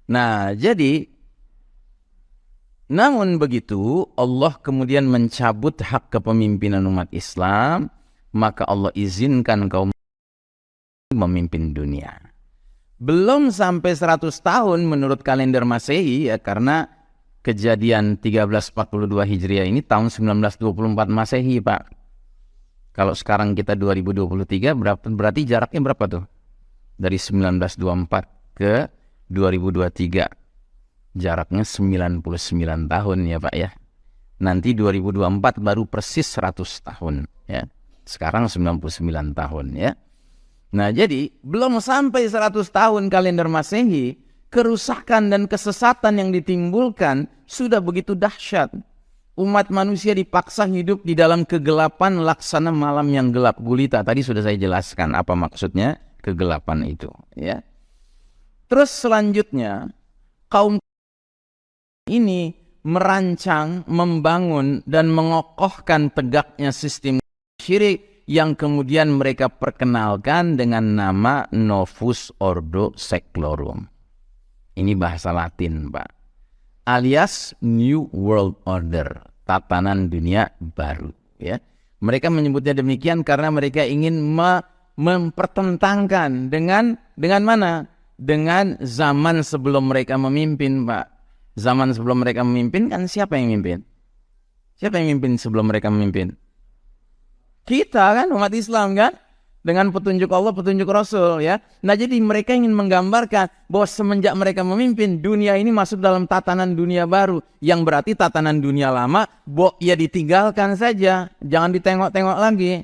Nah, jadi namun begitu Allah kemudian mencabut hak kepemimpinan umat Islam, maka Allah izinkan kaum memimpin dunia. Belum sampai 100 tahun menurut kalender Masehi ya, karena kejadian 1342 Hijriah ini tahun 1924 Masehi, Pak. Kalau sekarang kita 2023 berarti jaraknya berapa tuh? Dari 1924 ke 2023. Jaraknya 99 tahun ya, Pak ya. Nanti 2024 baru persis 100 tahun ya. Sekarang 99 tahun ya. Nah, jadi belum sampai 100 tahun kalender Masehi, kerusakan dan kesesatan yang ditimbulkan sudah begitu dahsyat. Umat manusia dipaksa hidup di dalam kegelapan laksana malam yang gelap gulita. Tadi sudah saya jelaskan apa maksudnya kegelapan itu ya. Terus selanjutnya kaum ini merancang, membangun dan mengokohkan tegaknya sistem syirik yang kemudian mereka perkenalkan dengan nama Novus Ordo Seclorum. Ini bahasa Latin, Pak. Alias New World Order, tatanan dunia baru. Ya, mereka menyebutnya demikian karena mereka ingin mempertentangkan dengan mana? Dengan zaman sebelum mereka memimpin, Pak. Zaman sebelum mereka memimpin kan siapa yang memimpin? Siapa yang memimpin sebelum mereka memimpin? Kita kan, umat Islam kan, dengan petunjuk Allah, petunjuk Rasul ya. Nah, jadi mereka ingin menggambarkan bahwa semenjak mereka memimpin, dunia ini masuk dalam tatanan dunia baru, yang berarti tatanan dunia lama ya ditinggalkan saja, jangan ditengok-tengok lagi.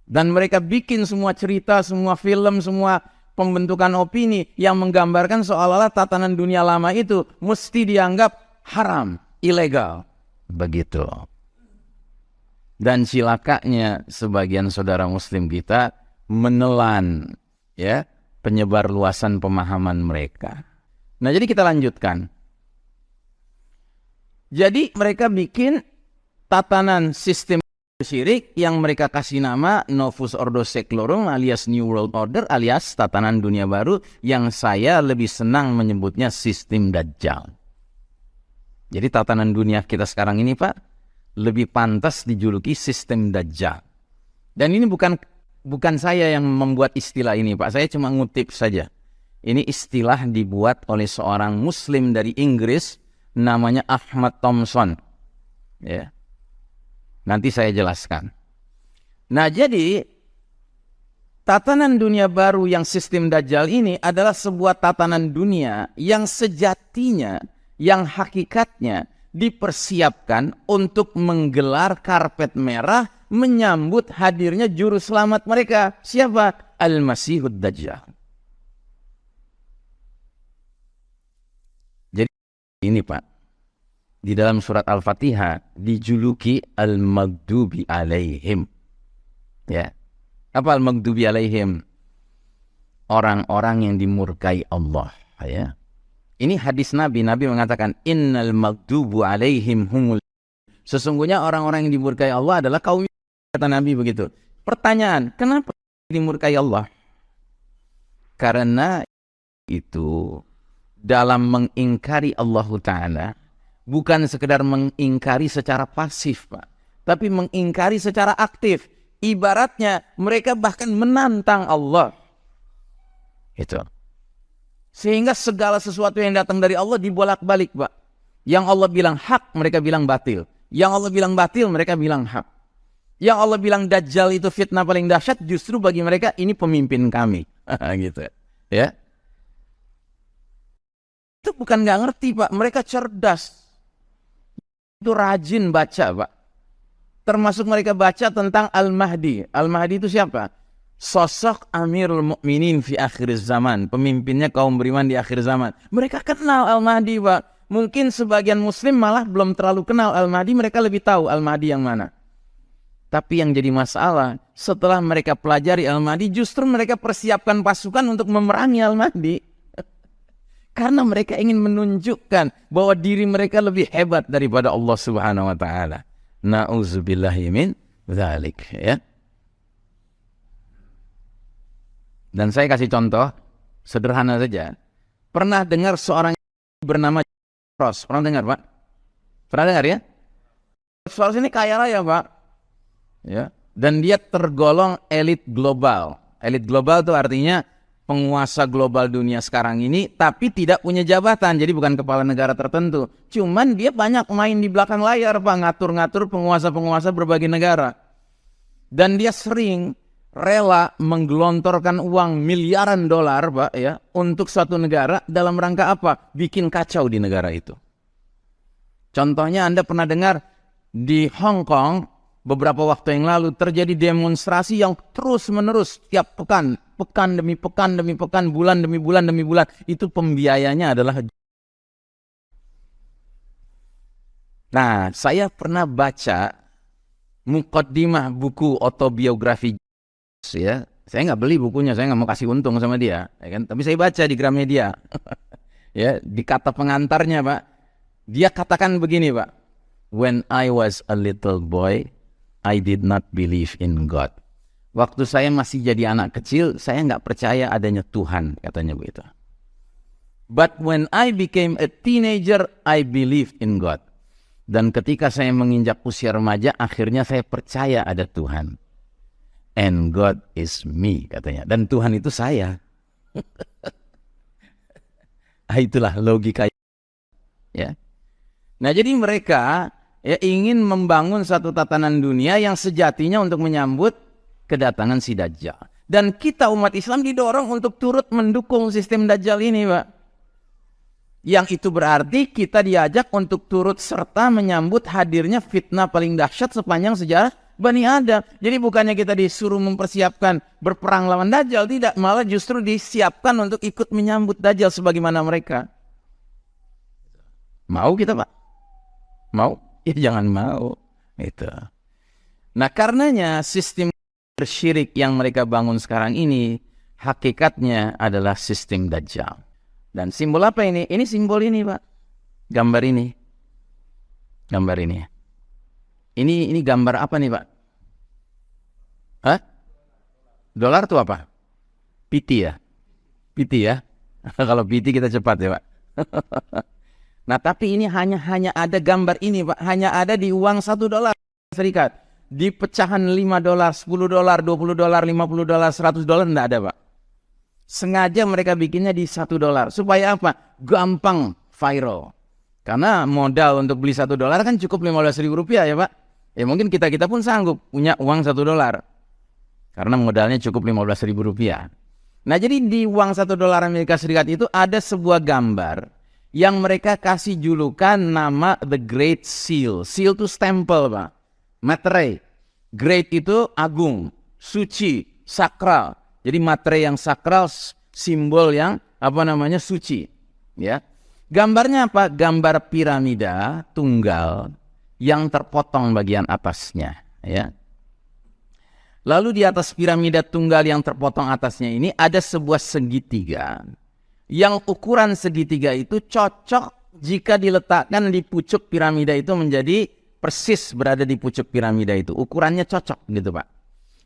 Dan mereka bikin semua cerita, semua film, semua pembentukan opini yang menggambarkan seolah-olah tatanan dunia lama itu mesti dianggap haram, ilegal. Begitu. Dan cilakanya sebagian saudara muslim kita menelan ya penyebar luasan pemahaman mereka. Nah, jadi kita lanjutkan. Jadi mereka bikin tatanan sistem syirik yang mereka kasih nama Novus Ordo Seclorum alias New World Order alias tatanan dunia baru, yang saya lebih senang menyebutnya sistem Dajjal. Jadi tatanan dunia kita sekarang ini, Pak, lebih pantas dijuluki sistem Dajjal. Dan ini bukan saya yang membuat istilah ini, Pak. Saya cuma ngutip saja. Ini istilah dibuat oleh seorang muslim dari Inggris namanya Ahmad Thompson. Ya. Nanti saya jelaskan. Nah, jadi tatanan dunia baru yang sistem Dajjal ini adalah sebuah tatanan dunia yang sejatinya, yang hakikatnya dipersiapkan untuk menggelar karpet merah menyambut hadirnya juru selamat mereka. Siapa? Al-Masihud Dajjal. Jadi ini, Pak, di dalam surat Al-Fatihah dijuluki Al-Maghdubi alaihim. Ya. Apa Al-Maghdubi alaihim? Orang-orang yang dimurkai Allah, ya. Ini hadis Nabi. Nabi mengatakan innal maghdubu alaihim humul. Sesungguhnya orang-orang yang dimurkai Allah adalah kaum, kata Nabi begitu. Pertanyaan, kenapa dimurkai Allah? Karena itu dalam mengingkari Allah Ta'ala bukan sekedar mengingkari secara pasif, Pak, tapi mengingkari secara aktif. Ibaratnya mereka bahkan menantang Allah. Itu. Sehingga segala sesuatu yang datang dari Allah dibolak-balik, Pak. Yang Allah bilang hak, mereka bilang batil. Yang Allah bilang batil, mereka bilang hak. Yang Allah bilang Dajjal itu fitnah paling dahsyat, justru bagi mereka ini pemimpin kami. Gitu ya. Itu bukan nggak ngerti, Pak. Mereka cerdas. Itu rajin baca, Pak. Termasuk mereka baca tentang Al-Mahdi. Al-Mahdi itu siapa? Sosok Amirul Mukminin fi akhir zaman, pemimpinnya kaum beriman di akhir zaman. Mereka kenal Al-Mahdi, Pak. Mungkin sebagian muslim malah belum terlalu kenal Al-Mahdi, mereka lebih tahu Al-Mahdi yang mana. Tapi yang jadi masalah, setelah mereka pelajari Al-Mahdi, justru mereka persiapkan pasukan untuk memerangi Al-Mahdi. Karena mereka ingin menunjukkan bahwa diri mereka lebih hebat daripada Allah Subhanahu wa taala. Na'udzubillahi min dzalik, ya. Dan saya kasih contoh sederhana saja. Pernah dengar seorang bernama Soros? Pernah dengar, Pak? Pernah dengar ya? Soros ini kaya raya, Pak. Ya. Dan dia tergolong elit global. Elit global itu artinya penguasa global dunia sekarang ini, tapi tidak punya jabatan, jadi bukan kepala negara tertentu. Cuman dia banyak main di belakang layar, Pak, ngatur-ngatur penguasa-penguasa berbagai negara. Dan dia sering rela menggelontorkan uang miliaran dolar, Pak, ya, untuk suatu negara dalam rangka apa? Bikin kacau di negara itu. Contohnya Anda pernah dengar di Hong Kong beberapa waktu yang lalu terjadi demonstrasi yang terus-menerus tiap pekan, pekan demi pekan demi pekan, bulan demi bulan demi bulan. Itu pembiayanya adalah. Nah, saya pernah baca muqaddimah buku autobiografi, ya. Saya nggak beli bukunya, saya nggak mau kasih untung sama dia, ya kan? Tapi saya baca di Gramedia, ya, di kata pengantarnya, Pak, dia katakan begini, Pak. When I was a little boy, I did not believe in God. Waktu saya masih jadi anak kecil, saya nggak percaya adanya Tuhan, katanya begitu. But when I became a teenager, I believed in God. Dan ketika saya menginjak usia remaja, akhirnya saya percaya ada Tuhan. And God is me, katanya. Dan Tuhan itu saya. Itulah logika. Ya. Nah, jadi mereka ingin membangun satu tatanan dunia yang sejatinya untuk menyambut kedatangan si Dajjal. Dan kita umat Islam didorong untuk turut mendukung sistem Dajjal ini, Pak. Yang itu berarti kita diajak untuk turut serta menyambut hadirnya fitnah paling dahsyat sepanjang sejarah Bani Adam. Jadi bukannya kita disuruh mempersiapkan berperang lawan Dajjal, tidak. Malah justru disiapkan untuk ikut menyambut Dajjal sebagaimana mereka. Mau kita, Pak? Mau? Ya jangan mau. Itu. Nah, karenanya sistem syirik yang mereka bangun sekarang ini hakikatnya adalah sistem Dajjal. Dan simbol apa ini? Ini simbol ini, Pak. Gambar ini. Gambar ini. Ini gambar apa nih, Pak? Hah? Dolar itu apa? Piti ya? Piti ya? Kalau piti kita cepat ya, Pak. Nah, tapi ini hanya ada gambar ini, Pak. Hanya ada di uang $1 Serikat. Di pecahan $5, $10, $20, $50, $100 enggak ada, Pak. Sengaja mereka bikinnya di $1. Supaya apa? Gampang viral. Karena modal untuk beli $1 kan cukup Rp15.000 ya, Pak. Ya mungkin kita pun sanggup punya uang $1. Karena modalnya cukup Rp15.000. Nah, jadi di uang $1 Amerika Serikat itu ada sebuah gambar yang mereka kasih julukan nama The Great Seal. Seal itu stempel, Pak. Materai. Great itu agung, suci, sakral. Jadi materai yang sakral, simbol yang suci, ya. Gambarnya apa? Gambar piramida tunggal yang terpotong bagian atasnya, ya. Lalu di atas piramida tunggal yang terpotong atasnya ini ada sebuah segitiga. Yang ukuran segitiga itu cocok jika diletakkan di pucuk piramida itu menjadi persis berada di pucuk piramida itu. Ukurannya cocok gitu, Pak.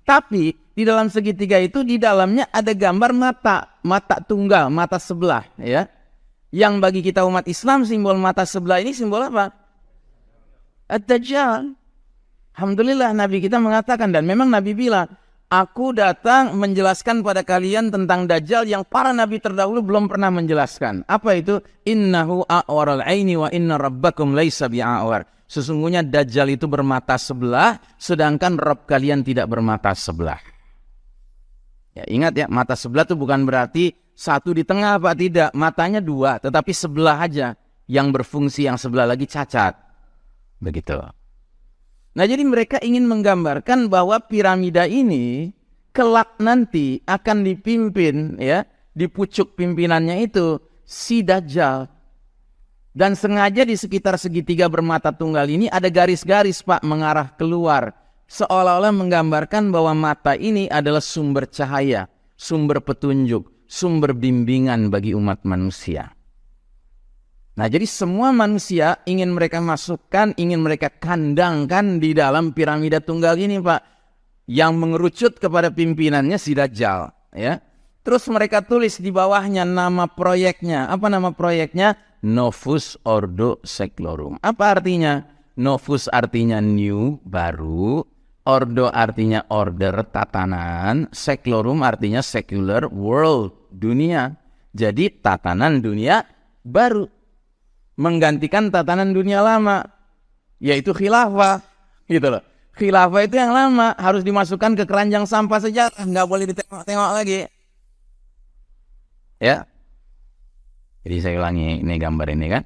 Tapi di dalam segitiga itu di dalamnya ada gambar mata tunggal, mata sebelah, ya. Yang bagi kita umat Islam simbol mata sebelah ini simbol apa? Ad-Dajjal. Alhamdulillah Nabi kita mengatakan, dan memang Nabi bilang, aku datang menjelaskan pada kalian tentang Dajjal yang para Nabi terdahulu belum pernah menjelaskan. Apa itu? Innahu a'waral aini wa inna rabbakum laisa bi'awar. Sesungguhnya Dajjal itu bermata sebelah, sedangkan Rabb kalian tidak bermata sebelah. Ya, ingat ya, mata sebelah itu bukan berarti satu di tengah, Pak. Tidak, matanya dua, tetapi sebelah aja. Yang berfungsi, yang sebelah lagi cacat. Begitu. Nah, jadi mereka ingin menggambarkan bahwa piramida ini kelak nanti akan dipimpin, ya, di pucuk pimpinannya itu si Dajjal. Dan sengaja di sekitar segitiga bermata tunggal ini ada garis-garis, Pak, mengarah keluar. Seolah-olah menggambarkan bahwa mata ini adalah sumber cahaya, sumber petunjuk, sumber bimbingan bagi umat manusia. Nah, jadi semua manusia ingin mereka masukkan, ingin mereka kandangkan di dalam piramida tunggal ini, Pak. Yang mengerucut kepada pimpinannya si Dajjal, ya. Terus mereka tulis di bawahnya nama proyeknya. Apa nama proyeknya? Novus Ordo Seclorum. Apa artinya? Novus artinya new, baru. Ordo artinya order, tatanan. Seclorum artinya secular world, dunia. Jadi tatanan dunia baru. Menggantikan tatanan dunia lama. Yaitu khilafah. Gitu loh. Khilafah itu yang lama. Harus dimasukkan ke keranjang sampah sejarah. Nggak boleh ditengok-tengok lagi. Ya. Jadi saya ulangi ini gambar ini kan.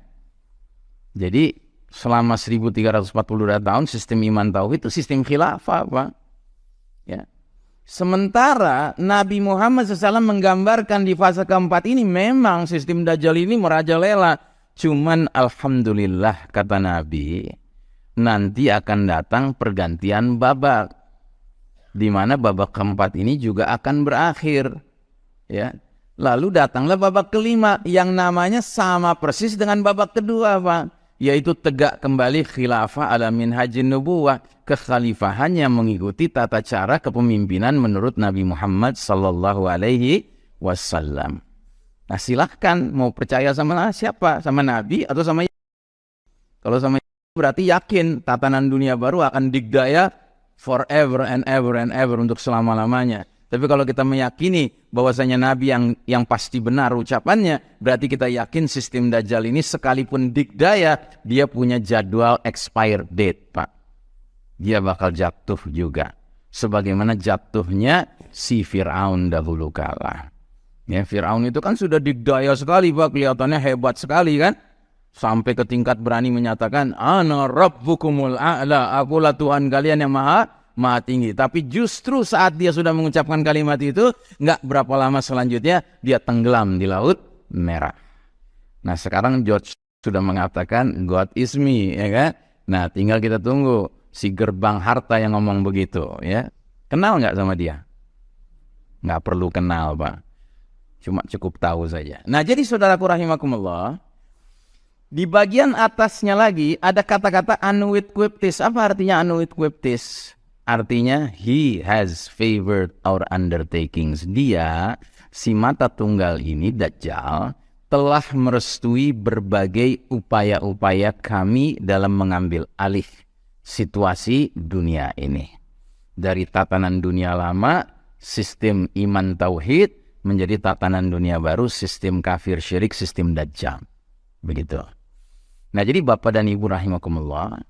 Jadi selama 1342 tahun sistem iman tauhid itu sistem khilafah, Pak. Ya. Sementara Nabi Muhammad SAW menggambarkan di fase keempat ini memang sistem Dajjal ini merajalela. Cuman alhamdulillah kata Nabi, nanti akan datang pergantian babak. Di mana babak keempat ini juga akan berakhir. Ya. Lalu datanglah babak kelima yang namanya sama persis dengan babak kedua, Pak. Yaitu tegak kembali khilafah ala minhajin nubuwah, kekhalifahan yang mengikuti tata cara kepemimpinan menurut Nabi Muhammad sallallahu alaihi wasallam. Nah, silahkan mau percaya sama siapa? Sama Nabi atau sama kalau sama berarti yakin tatanan dunia baru akan digdaya forever and ever and ever untuk selama-lamanya. Tapi kalau kita meyakini bahwasanya Nabi yang pasti benar ucapannya, berarti kita yakin sistem Dajjal ini sekalipun dikdaya, dia punya jadwal expire date, Pak. Dia bakal jatuh juga. Sebagaimana jatuhnya si Fir'aun dahulu kala. Ya, Fir'aun itu kan sudah dikdaya sekali, Pak. Kelihatannya hebat sekali kan. Sampai ke tingkat berani menyatakan, Ana Rabbukumul A'la, akulah Tuhan kalian yang maha tinggi. Tapi justru saat dia sudah mengucapkan kalimat itu, nggak berapa lama selanjutnya dia tenggelam di Laut Merah. Nah, sekarang George sudah mengatakan God is me, ya kan? Nah, tinggal kita tunggu si gerbang harta yang ngomong begitu, ya. Kenal nggak sama dia? Nggak perlu kenal, Pak. Cuma cukup tahu saja. Nah, jadi saudaraku rahimakumullah, di bagian atasnya lagi ada kata-kata anuit quiptis. Apa artinya anuit quiptis? Artinya he has favored our undertakings. Dia, si mata tunggal ini, Dajjal, telah merestui berbagai upaya-upaya kami dalam mengambil alih situasi dunia ini. Dari tatanan dunia lama, sistem iman tauhid, menjadi tatanan dunia baru, sistem kafir syirik, sistem Dajjal. Begitu. Nah, jadi Bapak dan Ibu rahimakumullah,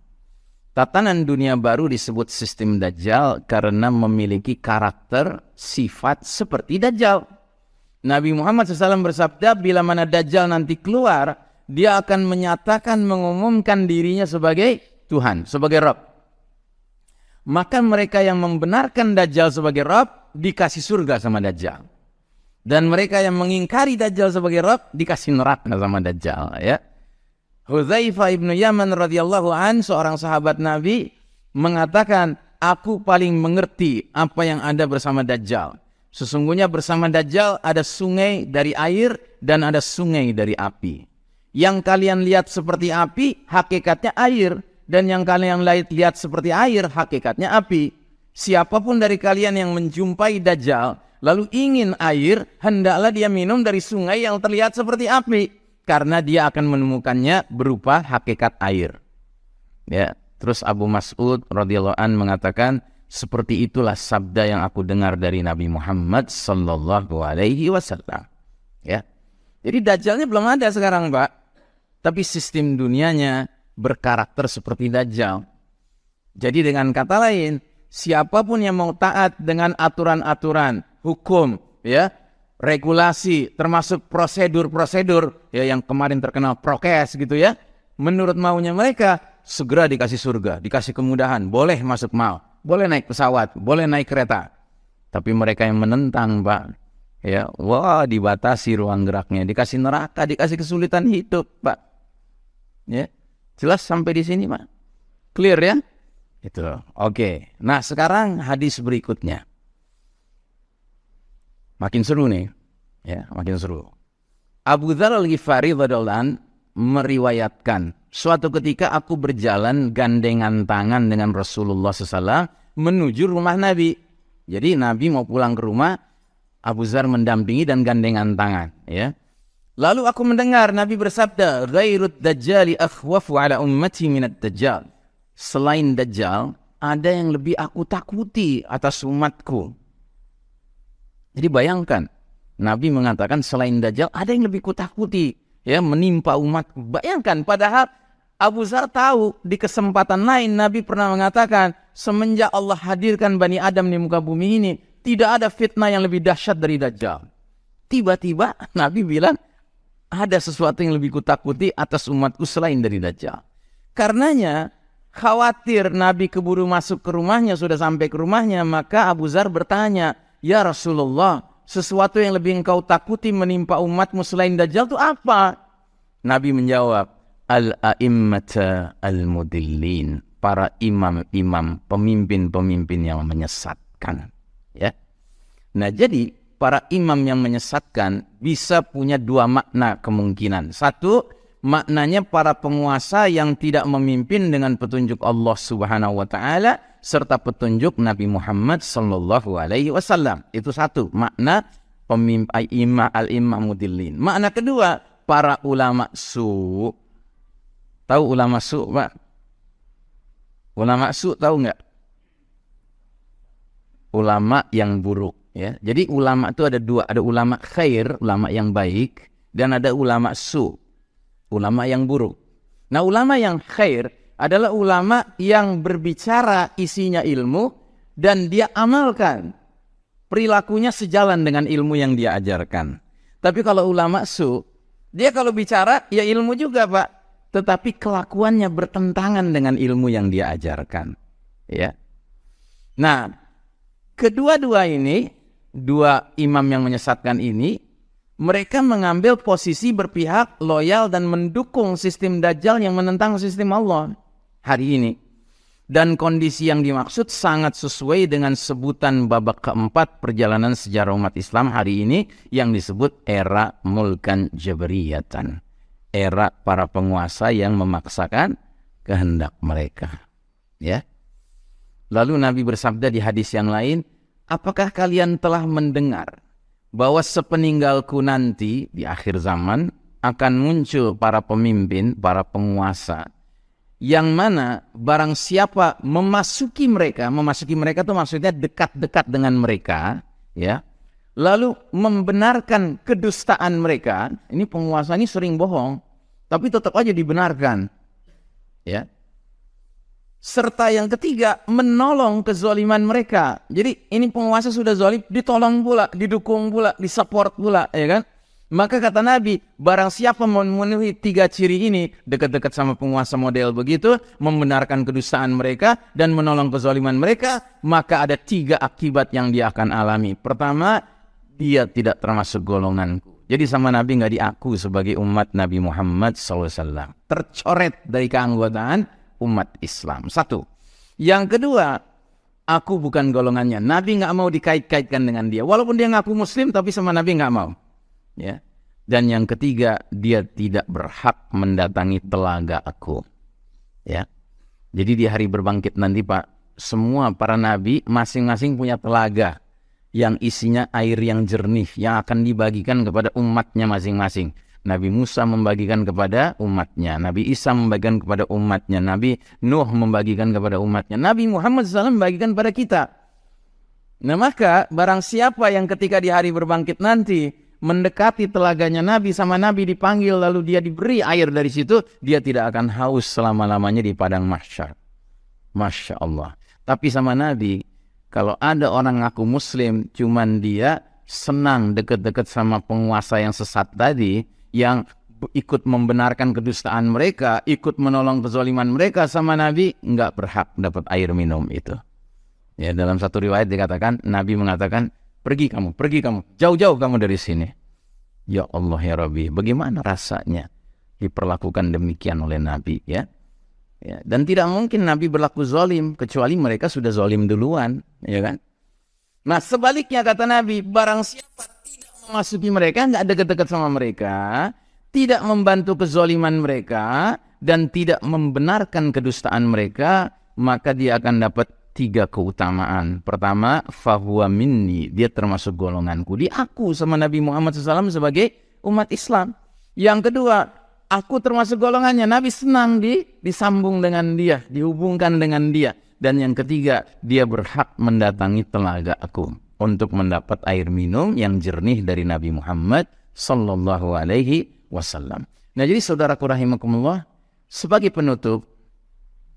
tatanan dunia baru disebut sistem Dajjal karena memiliki karakter sifat seperti Dajjal. Nabi Muhammad SAW bersabda, bila mana Dajjal nanti keluar, dia akan menyatakan, mengumumkan dirinya sebagai Tuhan, sebagai Rabb. Maka mereka yang membenarkan Dajjal sebagai Rabb, dikasih surga sama Dajjal. Dan mereka yang mengingkari Dajjal sebagai Rabb, dikasih neraka sama Dajjal. Ya. Hudzaifah ibnu Yaman radhiyallahu an, seorang sahabat Nabi, mengatakan, aku paling mengerti apa yang ada bersama Dajjal. Sesungguhnya bersama Dajjal ada sungai dari air dan ada sungai dari api. Yang kalian lihat seperti api, hakikatnya air. Dan yang kalian lihat seperti air, hakikatnya api. Siapapun dari kalian yang menjumpai Dajjal, lalu ingin air, hendaklah dia minum dari sungai yang terlihat seperti api. Karena dia akan menemukannya berupa hakikat air. Ya, terus Abu Mas'ud radhiyallahu an mengatakan, seperti itulah sabda yang aku dengar dari Nabi Muhammad sallallahu alaihi wasallam. Ya. Jadi Dajjalnya belum ada sekarang, Pak. Tapi sistem dunianya berkarakter seperti Dajjal. Jadi dengan kata lain, siapapun yang mau taat dengan aturan-aturan hukum, ya, regulasi, termasuk prosedur-prosedur, ya, yang kemarin terkenal prokes gitu ya, menurut maunya mereka, segera dikasih surga, dikasih kemudahan, boleh masuk mal, boleh naik pesawat, boleh naik kereta. Tapi mereka yang menentang, Pak, ya, wah, dibatasi ruang geraknya, dikasih neraka, dikasih kesulitan hidup, Pak. Ya, jelas sampai di sini, Pak? Clear ya? Itu. Oke. Nah, sekarang hadis berikutnya. Makin seru nih, ya, makin seru. Abu Dzar Al-Ghifari radhiyallahu anhu meriwayatkan, suatu ketika aku berjalan gandengan tangan dengan Rasulullah SAW menuju rumah Nabi. Jadi Nabi mau pulang ke rumah, Abu Dzar mendampingi dan gandengan tangan, ya. Lalu aku mendengar Nabi bersabda, "Ghairud dajjali akhwafu ala ummati minad dajjal." Selain Dajjal, ada yang lebih aku takuti atas umatku. Jadi bayangkan, Nabi mengatakan selain Dajjal ada yang lebih kutakuti, ya, menimpa umatku. Bayangkan, padahal Abu Dzar tahu di kesempatan lain Nabi pernah mengatakan, semenjak Allah hadirkan Bani Adam di muka bumi ini, tidak ada fitnah yang lebih dahsyat dari Dajjal. Tiba-tiba Nabi bilang, ada sesuatu yang lebih kutakuti atas umatku selain dari Dajjal. Karenanya, khawatir Nabi keburu masuk ke rumahnya, sudah sampai ke rumahnya, maka Abu Dzar bertanya, "Ya Rasulullah, sesuatu yang lebih engkau takuti menimpa umatmu selain Dajjal itu apa?" Nabi menjawab, "Al-a'immata al-mudillin." Para imam-imam, pemimpin-pemimpin yang menyesatkan. Ya. Nah, jadi para imam yang menyesatkan bisa punya dua makna kemungkinan. Satu, maknanya para penguasa yang tidak memimpin dengan petunjuk Allah Subhanahu wa taala serta petunjuk Nabi Muhammad sallallahu alaihi wasallam. Itu satu makna pemimpin al-imam mudillin. Makna kedua, para ulama su. Tahu ulama su, Pak? Ulama su tahu enggak? Ulama yang buruk, ya. Jadi ulama itu ada dua, ada ulama khair, ulama yang baik, dan ada ulama su, ulama yang buruk. Nah, ulama yang khair adalah ulama yang berbicara isinya ilmu dan dia amalkan. Perilakunya sejalan dengan ilmu yang dia ajarkan. Tapi kalau ulama su, dia kalau bicara ya ilmu juga, Pak, tetapi kelakuannya bertentangan dengan ilmu yang dia ajarkan, ya. Nah, kedua-dua ini, dua imam yang menyesatkan ini, mereka mengambil posisi berpihak, loyal, dan mendukung sistem Dajjal yang menentang sistem Allah hari ini. Dan kondisi yang dimaksud sangat sesuai dengan sebutan babak keempat perjalanan sejarah umat Islam hari ini yang disebut era mulkan jabriyatan. Era para penguasa yang memaksakan kehendak mereka. Ya. Lalu Nabi bersabda di hadis yang lain, "Apakah kalian telah mendengar bahwa sepeninggalku nanti di akhir zaman akan muncul para pemimpin, para penguasa, yang mana barang siapa memasuki mereka itu maksudnya dekat-dekat dengan mereka, ya, lalu membenarkan kedustaan mereka." Ini penguasa ini sering bohong, tapi tetap aja dibenarkan, ya. Serta yang ketiga, menolong kezaliman mereka. Jadi ini penguasa sudah zalim, ditolong pula, didukung pula, disupport pula, ya kan? Maka kata Nabi, barang siapa memenuhi tiga ciri ini, dekat-dekat sama penguasa model begitu, membenarkan kedustaan mereka dan menolong kezaliman mereka, maka ada tiga akibat yang dia akan alami. Pertama, dia tidak termasuk golonganku. Jadi sama Nabi nggak diaku sebagai umat Nabi Muhammad SAW. Tercoret dari keanggotaan umat Islam. Satu. Yang kedua, aku bukan golongannya. Nabi nggak mau dikait-kaitkan dengan dia. Walaupun dia ngaku Muslim, tapi sama Nabi nggak mau. Ya. Dan yang ketiga, dia tidak berhak mendatangi telaga aku. Ya. Jadi di hari berbangkit nanti, Pak, semua para nabi masing-masing punya telaga yang isinya air yang jernih yang akan dibagikan kepada umatnya masing-masing. Nabi Musa membagikan kepada umatnya, Nabi Isa membagikan kepada umatnya, Nabi Nuh membagikan kepada umatnya, Nabi Muhammad SAW membagikan kepada kita. Nah, maka barang siapa yang ketika di hari berbangkit nanti mendekati telaganya Nabi, sama Nabi dipanggil lalu dia diberi air dari situ, dia tidak akan haus selama-lamanya di padang mahsyar. Masya Allah. Tapi sama Nabi, kalau ada orang ngaku Muslim, cuman dia senang dekat-dekat sama penguasa yang sesat tadi, yang ikut membenarkan kedustaan mereka, ikut menolong kezaliman mereka, sama Nabi enggak berhak dapat air minum itu. Ya, dalam satu riwayat dikatakan, Nabi mengatakan, pergi kamu, jauh-jauh kamu dari sini. Ya Allah ya Rabbi, bagaimana rasanya diperlakukan demikian oleh Nabi, ya? Ya, dan tidak mungkin Nabi berlaku zalim kecuali mereka sudah zalim duluan, ya kan? Nah, sebaliknya kata Nabi, barang siapa tidak memasuki mereka, nggak dekat-dekat sama mereka, tidak membantu kezaliman mereka, dan tidak membenarkan kedustaan mereka, maka dia akan dapat 3 keutamaan. Pertama, fahuwa minni, dia termasuk golonganku. Diaku sama Nabi Muhammad SAW sebagai umat Islam. Yang kedua, aku termasuk golongannya. Nabi senang disambung dengan dia, dihubungkan dengan dia. Dan yang ketiga, dia berhak mendatangi telaga aku untuk mendapat air minum yang jernih dari Nabi Muhammad sallallahu alaihi wasallam. Nah, jadi saudaraku rahimakumullah, sebagai penutup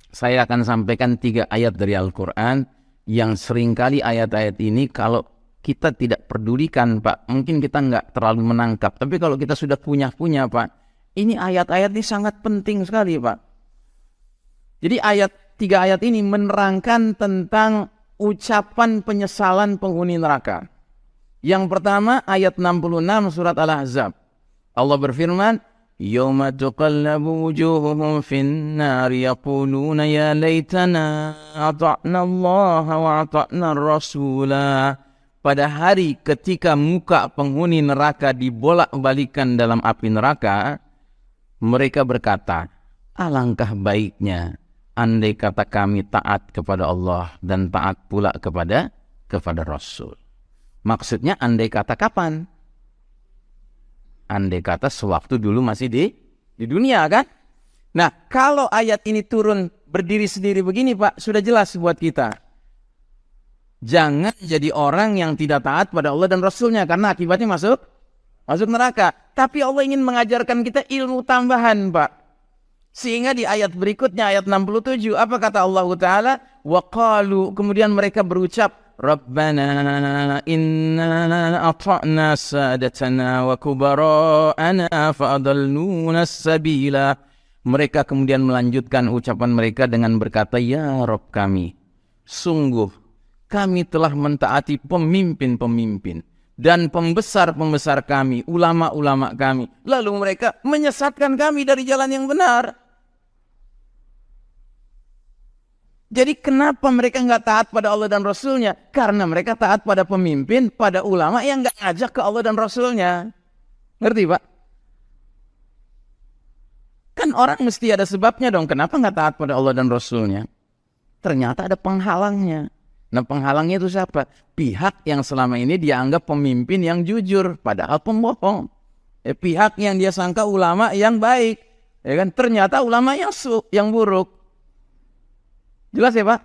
saya akan sampaikan 3 ayat dari Al-Quran yang seringkali ayat-ayat ini kalau kita tidak pedulikan, Pak, mungkin kita nggak terlalu menangkap. Tapi kalau kita sudah punya Pak, ini ayat-ayat ini sangat penting sekali, Pak. Jadi 3 ayat ini menerangkan tentang ucapan penyesalan penghuni neraka. Yang pertama ayat 66 surat Al-Ahzab. Allah berfirman, Yawma tuqallabu wujuhuhum fin nar yaquluna ya laytana ata'na Allah wa ata'na Rasulah. Pada hari ketika muka penghuni neraka dibolak-balikan dalam api neraka, mereka berkata, alangkah baiknya andai kata kami taat kepada Allah dan taat pula kepada Rasul. Maksudnya andai kata kapan? Andai kata sewaktu dulu masih di dunia kan? Nah, kalau ayat ini turun berdiri sendiri begini, Pak, sudah jelas buat kita. Jangan jadi orang yang tidak taat pada Allah dan Rasulnya, karena akibatnya masuk neraka. Tapi Allah ingin mengajarkan kita ilmu tambahan, Pak. Sehingga di ayat berikutnya, ayat 67, apa kata Allah Ta'ala? Waqalu, kemudian mereka berucap, Rabbana inna ata'na sadatana wa kubara'ana fa'adalluna sabila. Mereka kemudian melanjutkan ucapan mereka dengan berkata, ya Rabb kami, sungguh kami telah mentaati pemimpin-pemimpin dan pembesar-pembesar kami, ulama-ulama kami. Lalu mereka menyesatkan kami dari jalan yang benar. Jadi kenapa mereka nggak taat pada Allah dan Rasulnya? Karena mereka taat pada pemimpin, pada ulama yang nggak ngajak ke Allah dan Rasulnya. Ngerti, Pak? Kan orang mesti ada sebabnya dong. Kenapa nggak taat pada Allah dan Rasulnya? Ternyata ada penghalangnya. Nah, penghalangnya itu siapa? Pihak yang selama ini dianggap pemimpin yang jujur, padahal pembohong. Pihak yang dia sangka ulama yang baik, ya kan? Ternyata ulama yang buruk. Jelas ya, Pak?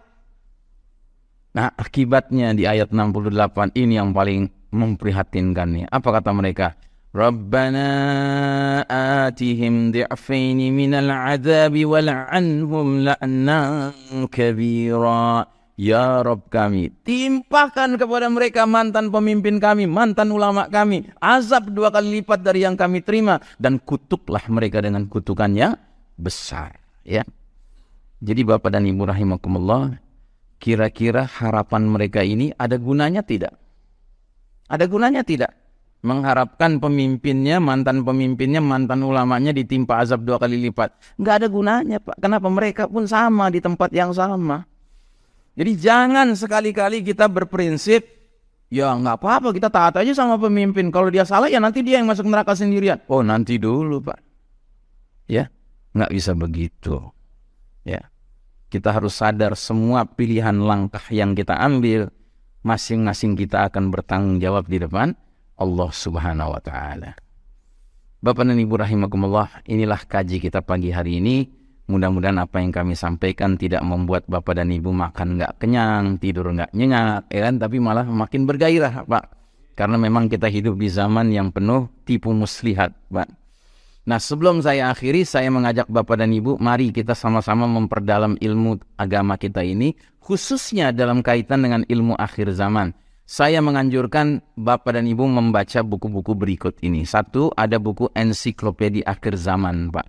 Nah, akibatnya di ayat 68 ini yang paling memprihatinkan nih. Apa kata mereka? Rabbana atihim di'afaini minal azabi wal'anhum la'nan kabira. Ya Rabb kami, timpakan kepada mereka mantan pemimpin kami, mantan ulama kami, azab 2 kali lipat dari yang kami terima, dan kutuklah mereka dengan kutukan yang besar. Ya. Jadi Bapak dan Ibu rahimakumullah, kira-kira harapan mereka ini ada gunanya tidak? Ada gunanya tidak? Mengharapkan pemimpinnya, mantan ulamanya ditimpa azab 2 kali lipat. Nggak ada gunanya, Pak. Kenapa? Mereka pun sama di tempat yang sama. Jadi jangan sekali-kali kita berprinsip, ya nggak apa-apa, kita taat aja sama pemimpin. Kalau dia salah, ya nanti dia yang masuk neraka sendirian. Oh, nanti dulu, Pak. Ya, nggak bisa begitu. Ya, kita harus sadar semua pilihan langkah yang kita ambil, masing-masing kita akan bertanggung jawab di depan Allah Subhanahu wa Ta'ala. Bapak dan Ibu rahimakumullah, inilah kaji kita pagi hari ini. Mudah-mudahan apa yang kami sampaikan tidak membuat Bapak dan Ibu makan nggak kenyang, tidur nggak nyenyak, ya kan? Tapi malah makin bergairah, Pak. Karena memang kita hidup di zaman yang penuh tipu muslihat, Pak. Nah, sebelum saya akhiri, saya mengajak Bapak dan Ibu, mari kita sama-sama memperdalam ilmu agama kita ini, khususnya dalam kaitan dengan ilmu akhir zaman. Saya menganjurkan Bapak dan Ibu membaca buku-buku berikut ini. 1, ada buku Ensiklopedia Akhir Zaman, Pak.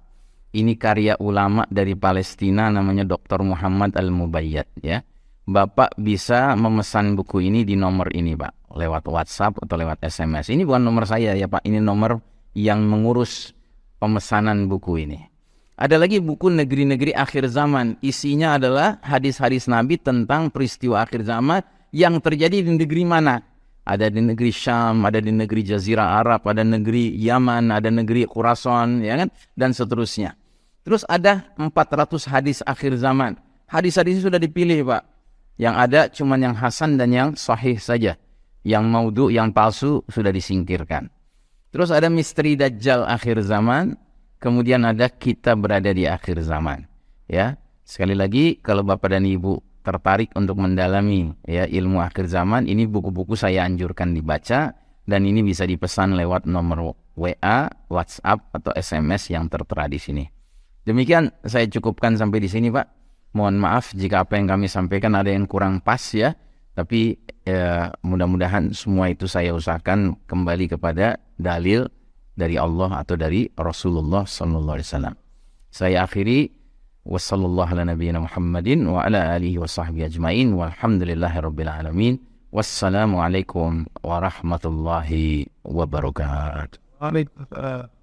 Ini karya ulama dari Palestina, namanya Dr. Muhammad Al-Mubayyad, ya. Bapak bisa memesan buku ini di nomor ini, Pak, lewat WhatsApp atau lewat SMS. Ini bukan nomor saya ya, Pak, ini nomor yang mengurus pemesanan buku ini. Ada lagi buku Negeri-Negeri Akhir Zaman. Isinya adalah hadis-hadis Nabi tentang peristiwa akhir zaman yang terjadi di negeri mana. Ada di negeri Syam, ada di negeri Jazirah Arab, ada negeri Yaman, ada negeri Khurasan, ya kan, dan seterusnya. Terus ada 400 hadis akhir zaman. Hadis-hadis sudah dipilih, Pak. Yang ada cuman yang hasan dan yang sahih saja. Yang maudhu, yang palsu sudah disingkirkan. Terus ada misteri Dajjal akhir zaman, kemudian ada kita berada di akhir zaman. Ya, sekali lagi kalau Bapak dan Ibu tertarik untuk mendalami ya ilmu akhir zaman, ini buku-buku saya anjurkan dibaca, dan ini bisa dipesan lewat nomor WA, WhatsApp atau SMS yang tertera di sini. Demikian saya cukupkan sampai di sini, Pak. Mohon maaf jika apa yang kami sampaikan ada yang kurang pas ya. Tapi mudah-mudahan semua itu saya usahakan kembali kepada dalil dari Allah atau dari Rasulullah sallallahu alaihi wasallam. Saya akhiri, wassallallahu ala nabiyyina Muhammadin wa ala alihi wa sahbihi ajmain walhamdulillahirabbil alamin. Wassalamualaikum warahmatullahi wabarakatuh. Waalaikumsalam.